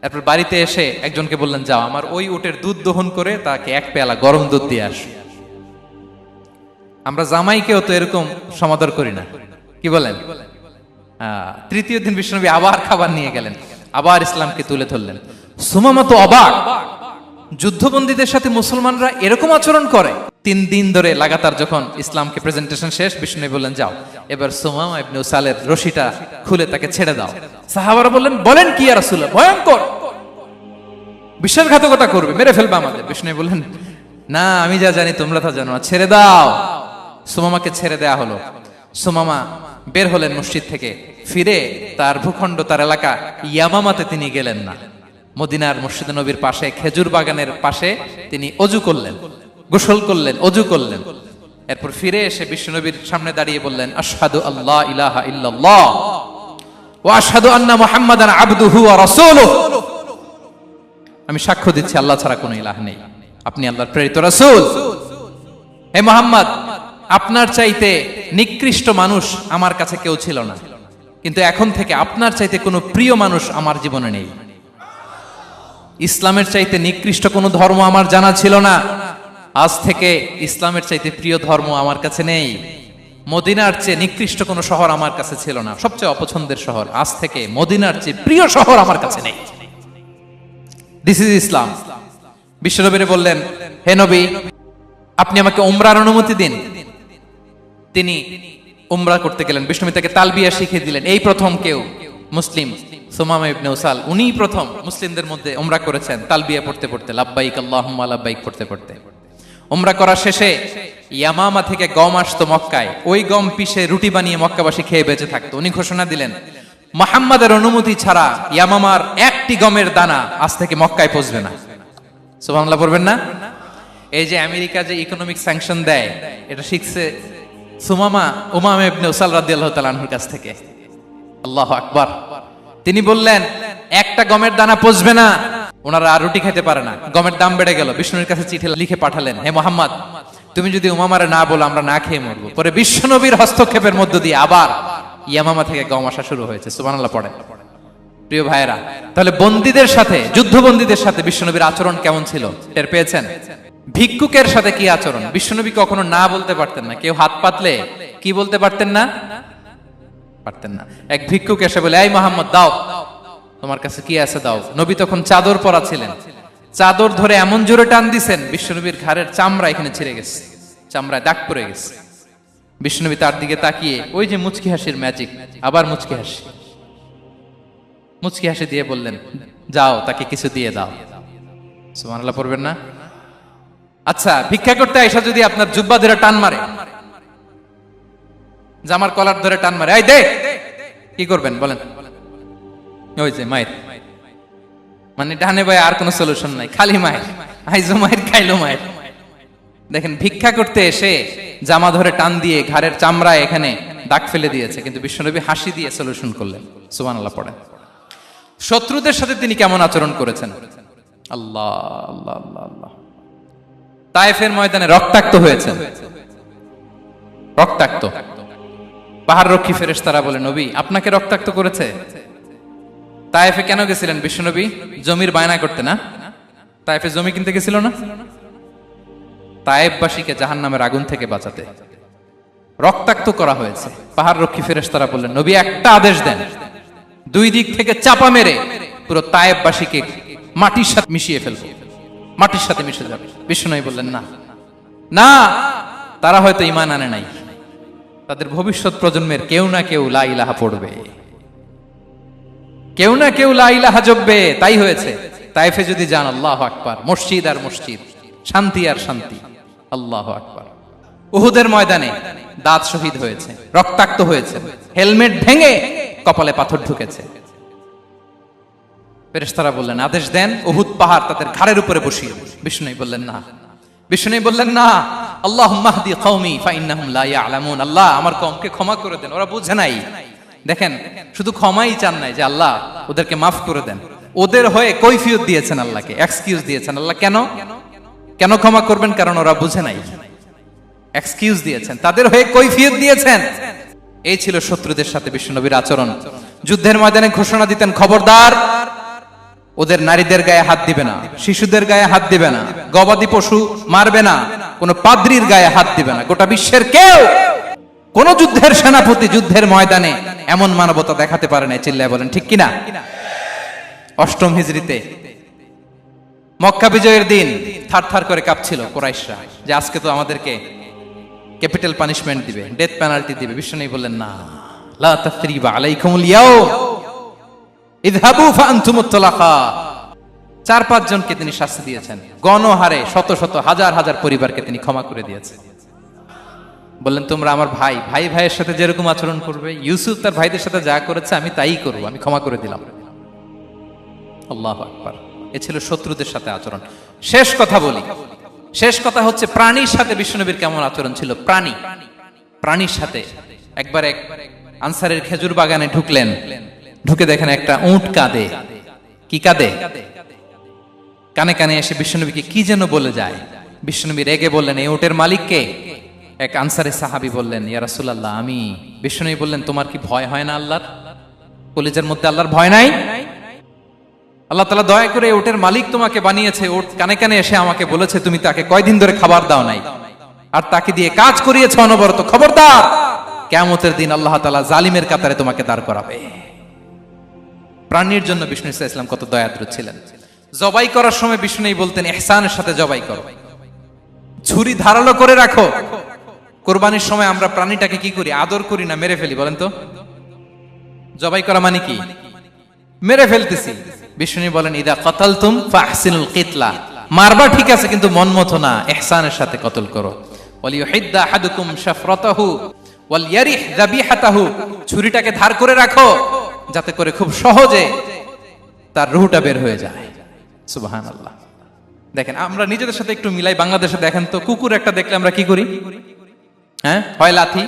এরপর বাড়িতে এসে একজনকে বললেন, যাও আমার ওই উটের দুধ দহন করে তাকে এক পেয়ালা গরম দুধ দিয়ে আস। আমরা জামাইকেও তো এরকম সমাদর করি না, কি বলেন? তৃতীয় দিন বিশ্বনবী আবার খাবার নিয়ে গেলেন, আবার ইসলামকে তুলে ধরলেন। সুমামা তো অবাক, যুদ্ধবন্দীদের সাথে মুসলমানরা এরকম আচরণ করে। 3 দিন ধরে লাগাতার যখন ইসলামকে প্রেজেন্টেশন শেষ, বিষ্ণু বললেন, যাও এবার সুমামা ইবনে উসালের রশিটা খুলে তাকে ছেড়ে দাও। সাহাবারা বললেন, বলেন কি ইয়া রাসূলুল্লাহ, ভয়ঙ্কর, বিশ্বাসঘাতকতা করবে, মেরে ফেলবে আমাদের। বিষ্ণু বললেন, না, আমি যা জানি তোমরা তা জানো না, ছেড়ে দাও। সুমামাকে ছেড়ে দেয়া হলো। সুমামা বের হলেন মসজিদ থেকে, ফিরে তার ভূখণ্ড, তার এলাকা ইয়ামামাতে তিনি গেলেন না। মদিনার মসজিদে নবীর পাশে খেজুর বাগানের পাশে তিনি অজু করলেন, গোসল করলেন, অজু করলেন। এরপর ফিরে এসে বিশ্বনবীর সামনে দাঁড়িয়ে বললেন, আশহাদু আল্লা ইলাহা ইল্লাল্লাহ ওয়া আশহাদু আন্না মুহাম্মাদান আবদুহু ওয়া রাসূলুহু। আমি সাক্ষ্য দিচ্ছি আল্লাহ ছাড়া কোনো ইলাহ নেই, আপনি আল্লাহর প্রেরিত রাসূল। হে মুহাম্মদ, আপনার চাইতে নিকৃষ্ট মানুষ আমার কাছে কেউ ছিল না, কিন্তু এখন থেকে আপনার চাইতে কোনো প্রিয় মানুষ আমার জীবনে নেই। ইসলামের চাইতে নিকৃষ্ট কোনো ধর্ম আমার জানা ছিল না, আজ থেকে ইসলামের চাইতে প্রিয় ধর্ম আমার কাছে নেই। মদিনার চেয়ে নিকৃষ্ট কোনো শহর আমার কাছে ছিল না, সবচেয়ে অপছন্দের শহর, আজ থেকে মদিনার চেয়ে প্রিয় শহর আমার কাছে নেই। দিস ইজ ইসলাম। বিশ্বনবী বললেন, হে নবী, আপনি আমাকে উমরার অনুমতি দিন। তিনি উমরা করতে গেলেন। বিশ্বনবী তাকে তালবিয়া শিখিয়ে দিলেন। এই প্রথম কেউ মুসলিম, সুমামা ইবনে উসাল, উনিই প্রথম মুসলিমদের মধ্যে উমরা করেছেন তালবিয়া পড়তে পড়তে, লাব্বাইক আল্লাহুম্মা লাব্বাইক পড়তে পড়তে। উমরা করার শেষে ইয়ামামা থেকে গম আসতো মক্কায়, ওই গম পিষে রুটি বানিয়ে মক্কাবাসী খেয়ে বেঁচে থাকতো। উনি ঘোষণা দিলেন, মুহাম্মাদের অনুমতি ছাড়া ইয়ামামার একটি গমের দানা আজ থেকে মক্কায় পৌঁছবে না। সুবহানাল্লাহ পড়বেন না? এই যে আমেরিকা যে ইকোনমিক স্যাংশন দেয়, এটা শিখছে সুমামা উমামা ইবনে উসাল রাদিয়াল্লাহু তাআলা আনহুর কাছ থেকে। আল্লাহু আকবার। তিনি বললেন, একটা গমের দানা পচবে না, ওনারা আর রুটি খেতে পারে না। গমের দাম বেড়ে গেল। বিষ্ণুর কাছে চিঠি লিখে পাঠালেন, হে মুহাম্মদ, তুমি যদি উমামারে না বলো আমরা না খেয়ে মরবো। পরে বিশ্বনবীর হস্তক্ষেপের মধ্য দিয়ে আবার ইয়ামামা থেকে গম আসা শুরু হয়েছে। সুবহানাল্লাহ পড়েন। প্রিয় ভাইয়েরা, তাহলে বন্দীদের সাথে, যুদ্ধবন্দীদের সাথে বিশ্বনবীর আচরণ কেমন ছিল টের পেয়েছেন? ভিক্ষুকের সাথে কি আচরণ? বিশ্বনবী কখনো না বলতে পারতেন না। কেউ হাত পাতলে কি বলতে পারতেন না? পারতেন না। এক ভিক্ষুক এসে বলে, এই মুহাম্মদ, দাও, তোমার কাছে কি আছে দাও। নবী তখন চাদর পরা ছিলেন। চাদর ধরে এমন জোরে টান দিছেন, বিশ্বনবীর ঘাড়ের চামড়া এখানে ছিঁড়ে গেছে, চামড়ায় দাগ পড়ে গেছে। বিশ্বনবী তার দিকে তাকিয়ে, ওই যে মুচকি হাসির ম্যাজিক, আবার মুচকি হাসি, মুচকি হাসি দিয়ে বললেন, যাও তাকে কিছু দিয়ে দাও। সুবহানাল্লাহ পড়বেন না? আচ্ছা, ভিক্ষা করতে আইসা যদি আপনার জুব্বা ধরে টান মারে, জামার কলার ধরে টান মারে, এই দে, কি করবেন বলেন? ওই যে মায়ের, মানে ডানে বায়ে আর কোনো সলিউশন নাই, খালি মায়ের, আইজো মায়ের, খাইলো মায়ের। দেখেন, ভিক্ষা করতে এসে জামা ধরে টান দিয়ে ঘাড়ের চামড়ায় এখানে দাগ ফেলে দিয়েছে, কিন্তু বিশ্বনবী হাসি দিয়ে সলিউশন করলেন। সুবহানাল্লাহ পড়েন। শত্রুদের সাথে তিনি কেমন আচরণ করেছেন? আল্লাহ আল্লাহ আল্লাহ আল্লাহ। তায়েফের ময়দানে রক্তাক্ত হয়েছেন, রক্তাক্ত। পাহাড় রক্ষী ফেরেশতারা বলে, নবী আপনাকে রক্তাক্ত করেছে? তায়েফে কেন গেছিলেন বিশ্বনবী? জমির বায়না করতে না? তায়েফে জমি কিনতে গেছিল না? তায়েফবাসীকে জাহান্নামের আগুন থেকে বাঁচাতে রক্তাক্ত করা হয়েছে। পাহাড় রক্ষী ফেরেশতারা বললেন, নবী একটা আদেশ দেন, দুই দিক থেকে চাপা মেরে পুরো তায়েফবাসীকে মাটির সাথে মিশিয়ে ফেলবো, মাটির সাথে মিশে যাবে। বিশ্বনবী বললেন, না না, তারা হয়তো ঈমান আনে নাই, তাদের ভবিষ্যৎ প্রজন্মের কেউ না কেউ লা ইলাহা পড়বে, কেউ না কেউ লা ইলাহা জপবে, তাই হয়েছে। তায়েফে যদি যান, আল্লাহু আকবার, মসজিদ আর মসজিদ, শান্তি আর শান্তি। আল্লাহু আকবার। উহুদের ময়দানে দাঁত শহীদ হয়েছে, রক্তাক্ত হয়েছে, হেলমেট ভেঙে কপালে পাথর ঢুকেছে। ফেরেশতারা বললেন, আদেশ দেন, উহুদ পাহাড় তাদের ঘাড়ের উপরে বসিয়ে। বিষ্ণু বললেন, না। বিষ্ণু বললেন, না, আল্লাহুম্মা হদি কওমি ফা ইন্নাহুম লা ইয়ালামুন। আল্লাহ আমার কওমকে ক্ষমা করে দেন, ওরা বুঝে নাই। দেখেন, শুধু ক্ষমাই চান নাই যে আল্লাহ ওদেরকে মাফ করে দেন, ওদের হয়ে কৈফিয়ত দিয়েছেন আল্লাহকে, এক্সকিউজ দিয়েছেন। আল্লাহ কেন কেন ক্ষমা করবেন? কারণ ওরা বুঝে নাই। এক্সকিউজ দিয়েছেন, তাদের হয়ে কৈফিয়ত দিয়েছেন। এই ছিল শত্রুদের সাথে বিশ্বনবীর আচরণ। যুদ্ধের ময়দানে ঘোষণা দিতেন, খবরদার ওদের নারীদের গায়ে হাত দিবে না, শিশুদের গায়ে হাত দিবে না, গবাদি পশু মারবে না, কোনো পাদ্রীর গায়ে হাত দিবে না। গোটা বিশ্বের কেউ, কোন যুদ্ধের সেনাপতি যুদ্ধের ময়দানে এমন মানবতা দেখাতে পারে না। চিল্লায় বলেন ঠিক কিনা? অষ্টম হিজরিতে মক্কা বিজয়ের দিন থারথার করে কাঁপছিল কুরাইশরা যে আজকে তো আমাদেরকে ক্যাপিটাল পানিশমেন্ট দিবে, ডেথ পেনাল্টি দিবে। বিশ্বনবী বললেন, না, লা তাসরিবা আলাইকুমুল ইয়াউম ইযহাবু ফাআনতুমুত তুলাকা। 4-5 জনকে তিনি শাস্তি দিয়েছেন, গণহারে শত শত হাজার হাজার পরিবারকে তিনি ক্ষমা করে দিয়েছেন। বললেন, তোমরা আমার ভাই, ভাই ভাইয়ের সাথে যেরকম আচরণ করবে, ইউসুফ তার ভাইদের সাথে যা করেছে আমি তাই করব, আমি ক্ষমা করে দিলাম। আল্লাহু আকবার। এ ছিল শত্রুদের সাথে আচরণ। শেষ কথা বলি, শেষ কথা হচ্ছে প্রাণীর সাথে বিশ্বনবীর কেমন আচরণ ছিল। প্রাণীর সাথে একবার এক আনসারের খেজুর বাগানে ঢুকলেন, ঢুকে দেখেন একটা উট কাঁদে। কি কাঁদে? কানে কানে এসে বিশ্বনবীকে কি যেন বলে যায়। বিশ্বনবী রেগে বললেন, এই উটের মালিক কে? এক আনসারের সাহাবী বললেন, ইয়া রাসূলুল্লাহ আমি। বিশ্বনবী বললেন, তোমার কি ভয় হয় না আল্লাহর? কলিজার মধ্যে আল্লাহর ভয় নাই? আল্লাহ তাআলা দয়া করে উটের মালিক তোমাকে বানিয়েছে, উট কানে কানে এসে আমাকে বলেছে তুমি তাকে কয়দিন ধরে খাবার দাও নাই, আর তাকে দিয়ে কাজ করিয়েছে অনবরত। খবরদার, কিয়ামতের দিন আল্লাহ তাআলা জালিমের কাতারে তোমাকে দাঁড় করাবে। প্রাণীর জন্য বিষ্ণু ইসা ইসলাম কত দয়াদ্র ছিলেন। জবাই করার সময় বিষ্ণু বলতেন, ইহসানের সাথে জবাই করো, ছুরি ধারালো করে রাখো। কোরবানির সময় আমরা প্রাণীটাকে কি করি? আদর করি না, মেরে ফেলি। বলেন তো, জবাই করা মানে কি? মেরে ফেলতেছি। বিষ্ণু বলেন, ইদা কাতালতুম ফাহসিনুল কিতলা, মারবা ঠিক আছে কিন্তু মন মতো না, ইহসানের সাথে কতল করো। ওয়ালিয়ুহিদ্দা আহাদুকুম শাফরাতাহু ওয়ালইয়ারিহ যাবিহাতাহু, ছুরিটাকে ধার করে রাখো যাতে করে খুব সহজে তার রূহটা বের হয়ে যায়। সুবহানাল্লাহ। দেখেন, আমরা নিজেদের সাথে একটু মিলাই। বাংলাদেশে দেখেন তো, কুকুর একটা দেখলে আমরা কি করি? হ্যাঁ, হয় লাথি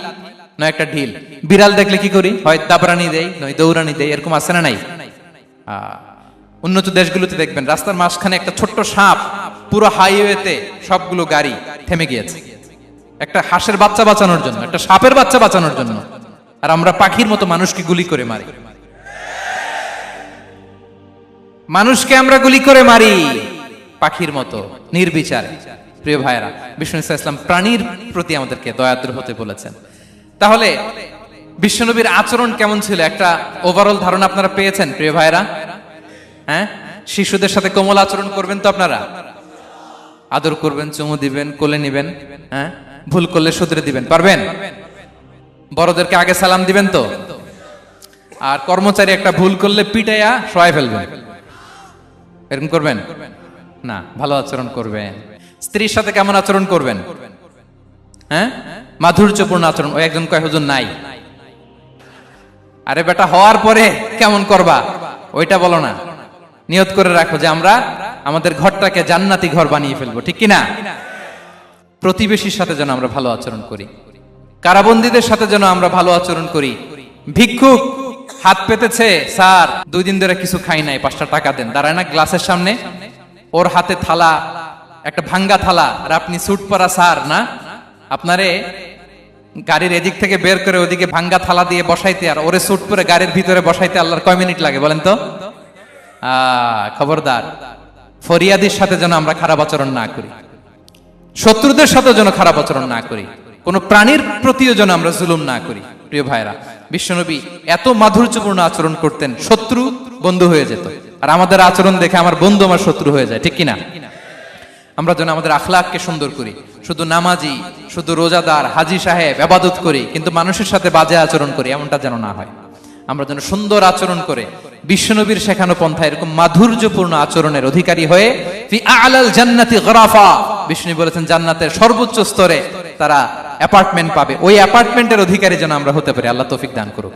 নয় একটা ঢিল। বিড়াল দেখলে কি করি? হয় দাবরানি দেই নয় দৌড়ানি দেই। এরকম আছে না নাই? উন্নত দেশগুলোতে দেখবেন রাস্তার মাঝখানে একটা ছোট্ট সাপ, পুরো হাইওয়েতে সবগুলো গাড়ি থেমে গিয়েছে একটা হাঁসের বাচ্চা বাঁচানোর জন্য, একটা সাপের বাচ্চা বাঁচানোর জন্য। আর আমরা পাখির মতো মানুষকে গুলি করে মারি। মানুষকে আমরা গুলি করে মারি পাখির মতো নির্বিচারে। প্রিয় ভাইরা, বিষ্ণু ইসলাম প্রাণীর প্রতি আমাদেরকে দয়াদ্র হতে বলেছেন। তাহলে বিশ্বনবীর আচরণ কেমন ছিল একটা ওভারঅল ধারণা আপনারা পেয়েছেন প্রিয় ভাইরা? হ্যাঁ, শিশুদের সাথে কোমল আচরণ করবেন তো আপনারা? আদর করবেন, চুমু দিবেন, কোলে নিবেন। হ্যাঁ, ভুল করলে শুধরে দিবেন, পারবেন? বড়দেরকে আগে সালাম দিবেন তো? আর কর্মচারী একটা ভুল করলে পিটাইয়া শোয়াই ফেলবেন, এরকম করবেন না? ভালো আচরণ করবেন। স্ত্রীর সাথে কেমন আচরণ করবেন? হ্যাঁ, মাধুর্যপূর্ণ আচরণ। ওই একজন কয়, হুজুর নাই। আরে বেটা, হওয়ার পরে কেমন করবা ওইটা বলো না। নিয়ত করে রাখো যে আমরা আমাদের ঘরটাকে জান্নাতি ঘর বানিয়ে ফেলবো, ঠিক কিনা? প্রতিবেশীর সাথে যেন আমরা ভালো আচরণ করি, কারাবন্দীদের সাথে যেন আমরা ভালো আচরণ করি। ভিক্ষুক হাত পেতেছে, স্যার 2 দিন ধরে কিছু খাই নাই, 5টা টাকা দেন। দাঁড়ায় না গ্লাসের সামনে, ওর হাতে থালা, একটা ভাঙ্গা থালা, আর আপনি স্যুট পরা স্যার না, আপনারে গাড়ির এদিক থেকে বের করে ওদিকে ভাঙ্গা থালা দিয়ে বসাইতে আর ওরে স্যুট পরে গাড়ির ভিতরে বসাইতে আল্লাহর কয় মিনিট লাগে বলেন তো? খবরদার, ফরিয়াদির সাথে যেন আমরা খারাপ আচরণ না করি, শত্রুদের সাথে যেন খারাপ আচরণ না করি, কোন প্রাণীর প্রতিও যেন আমরা জুলুম না করি। প্রিয় ভাইরা, বিশ্বনবী এত মাধুর্যপূর্ণ আচরণ করতেন, শত্রু বন্ধু হয়ে যেত। আর আমাদের আচরণ দেখে আমার বন্ধু আমার শত্রু হয়ে যায়, ঠিক কিনা? আমরা যেন আমাদের আখলাককে সুন্দর করি। শুধু নামাজি, শুধু রোজাদার, হাজি সাহেব ইবাদত করি কিন্তু মানুষের সাথে বাজে আচরণ করি, এমনটা যেন না হয়। আমরা যেন সুন্দর আচরণ করে বিশ্বনবীর শেখানো পন্থা এরকম মাধুর্যপূর্ণ আচরণের অধিকারী হয়ে ফি আ'লাল জান্নাতি গরাফা, বিষ্ণু বলেছেন জান্নাতের সর্বোচ্চ স্তরে তারা অ্যাপার্টমেন্ট পাবে। ওই অ্যাপার্টমেন্টের অধিকারী যেন আমরা হতে পারি। আল্লাহ তৌফিক দান করুক।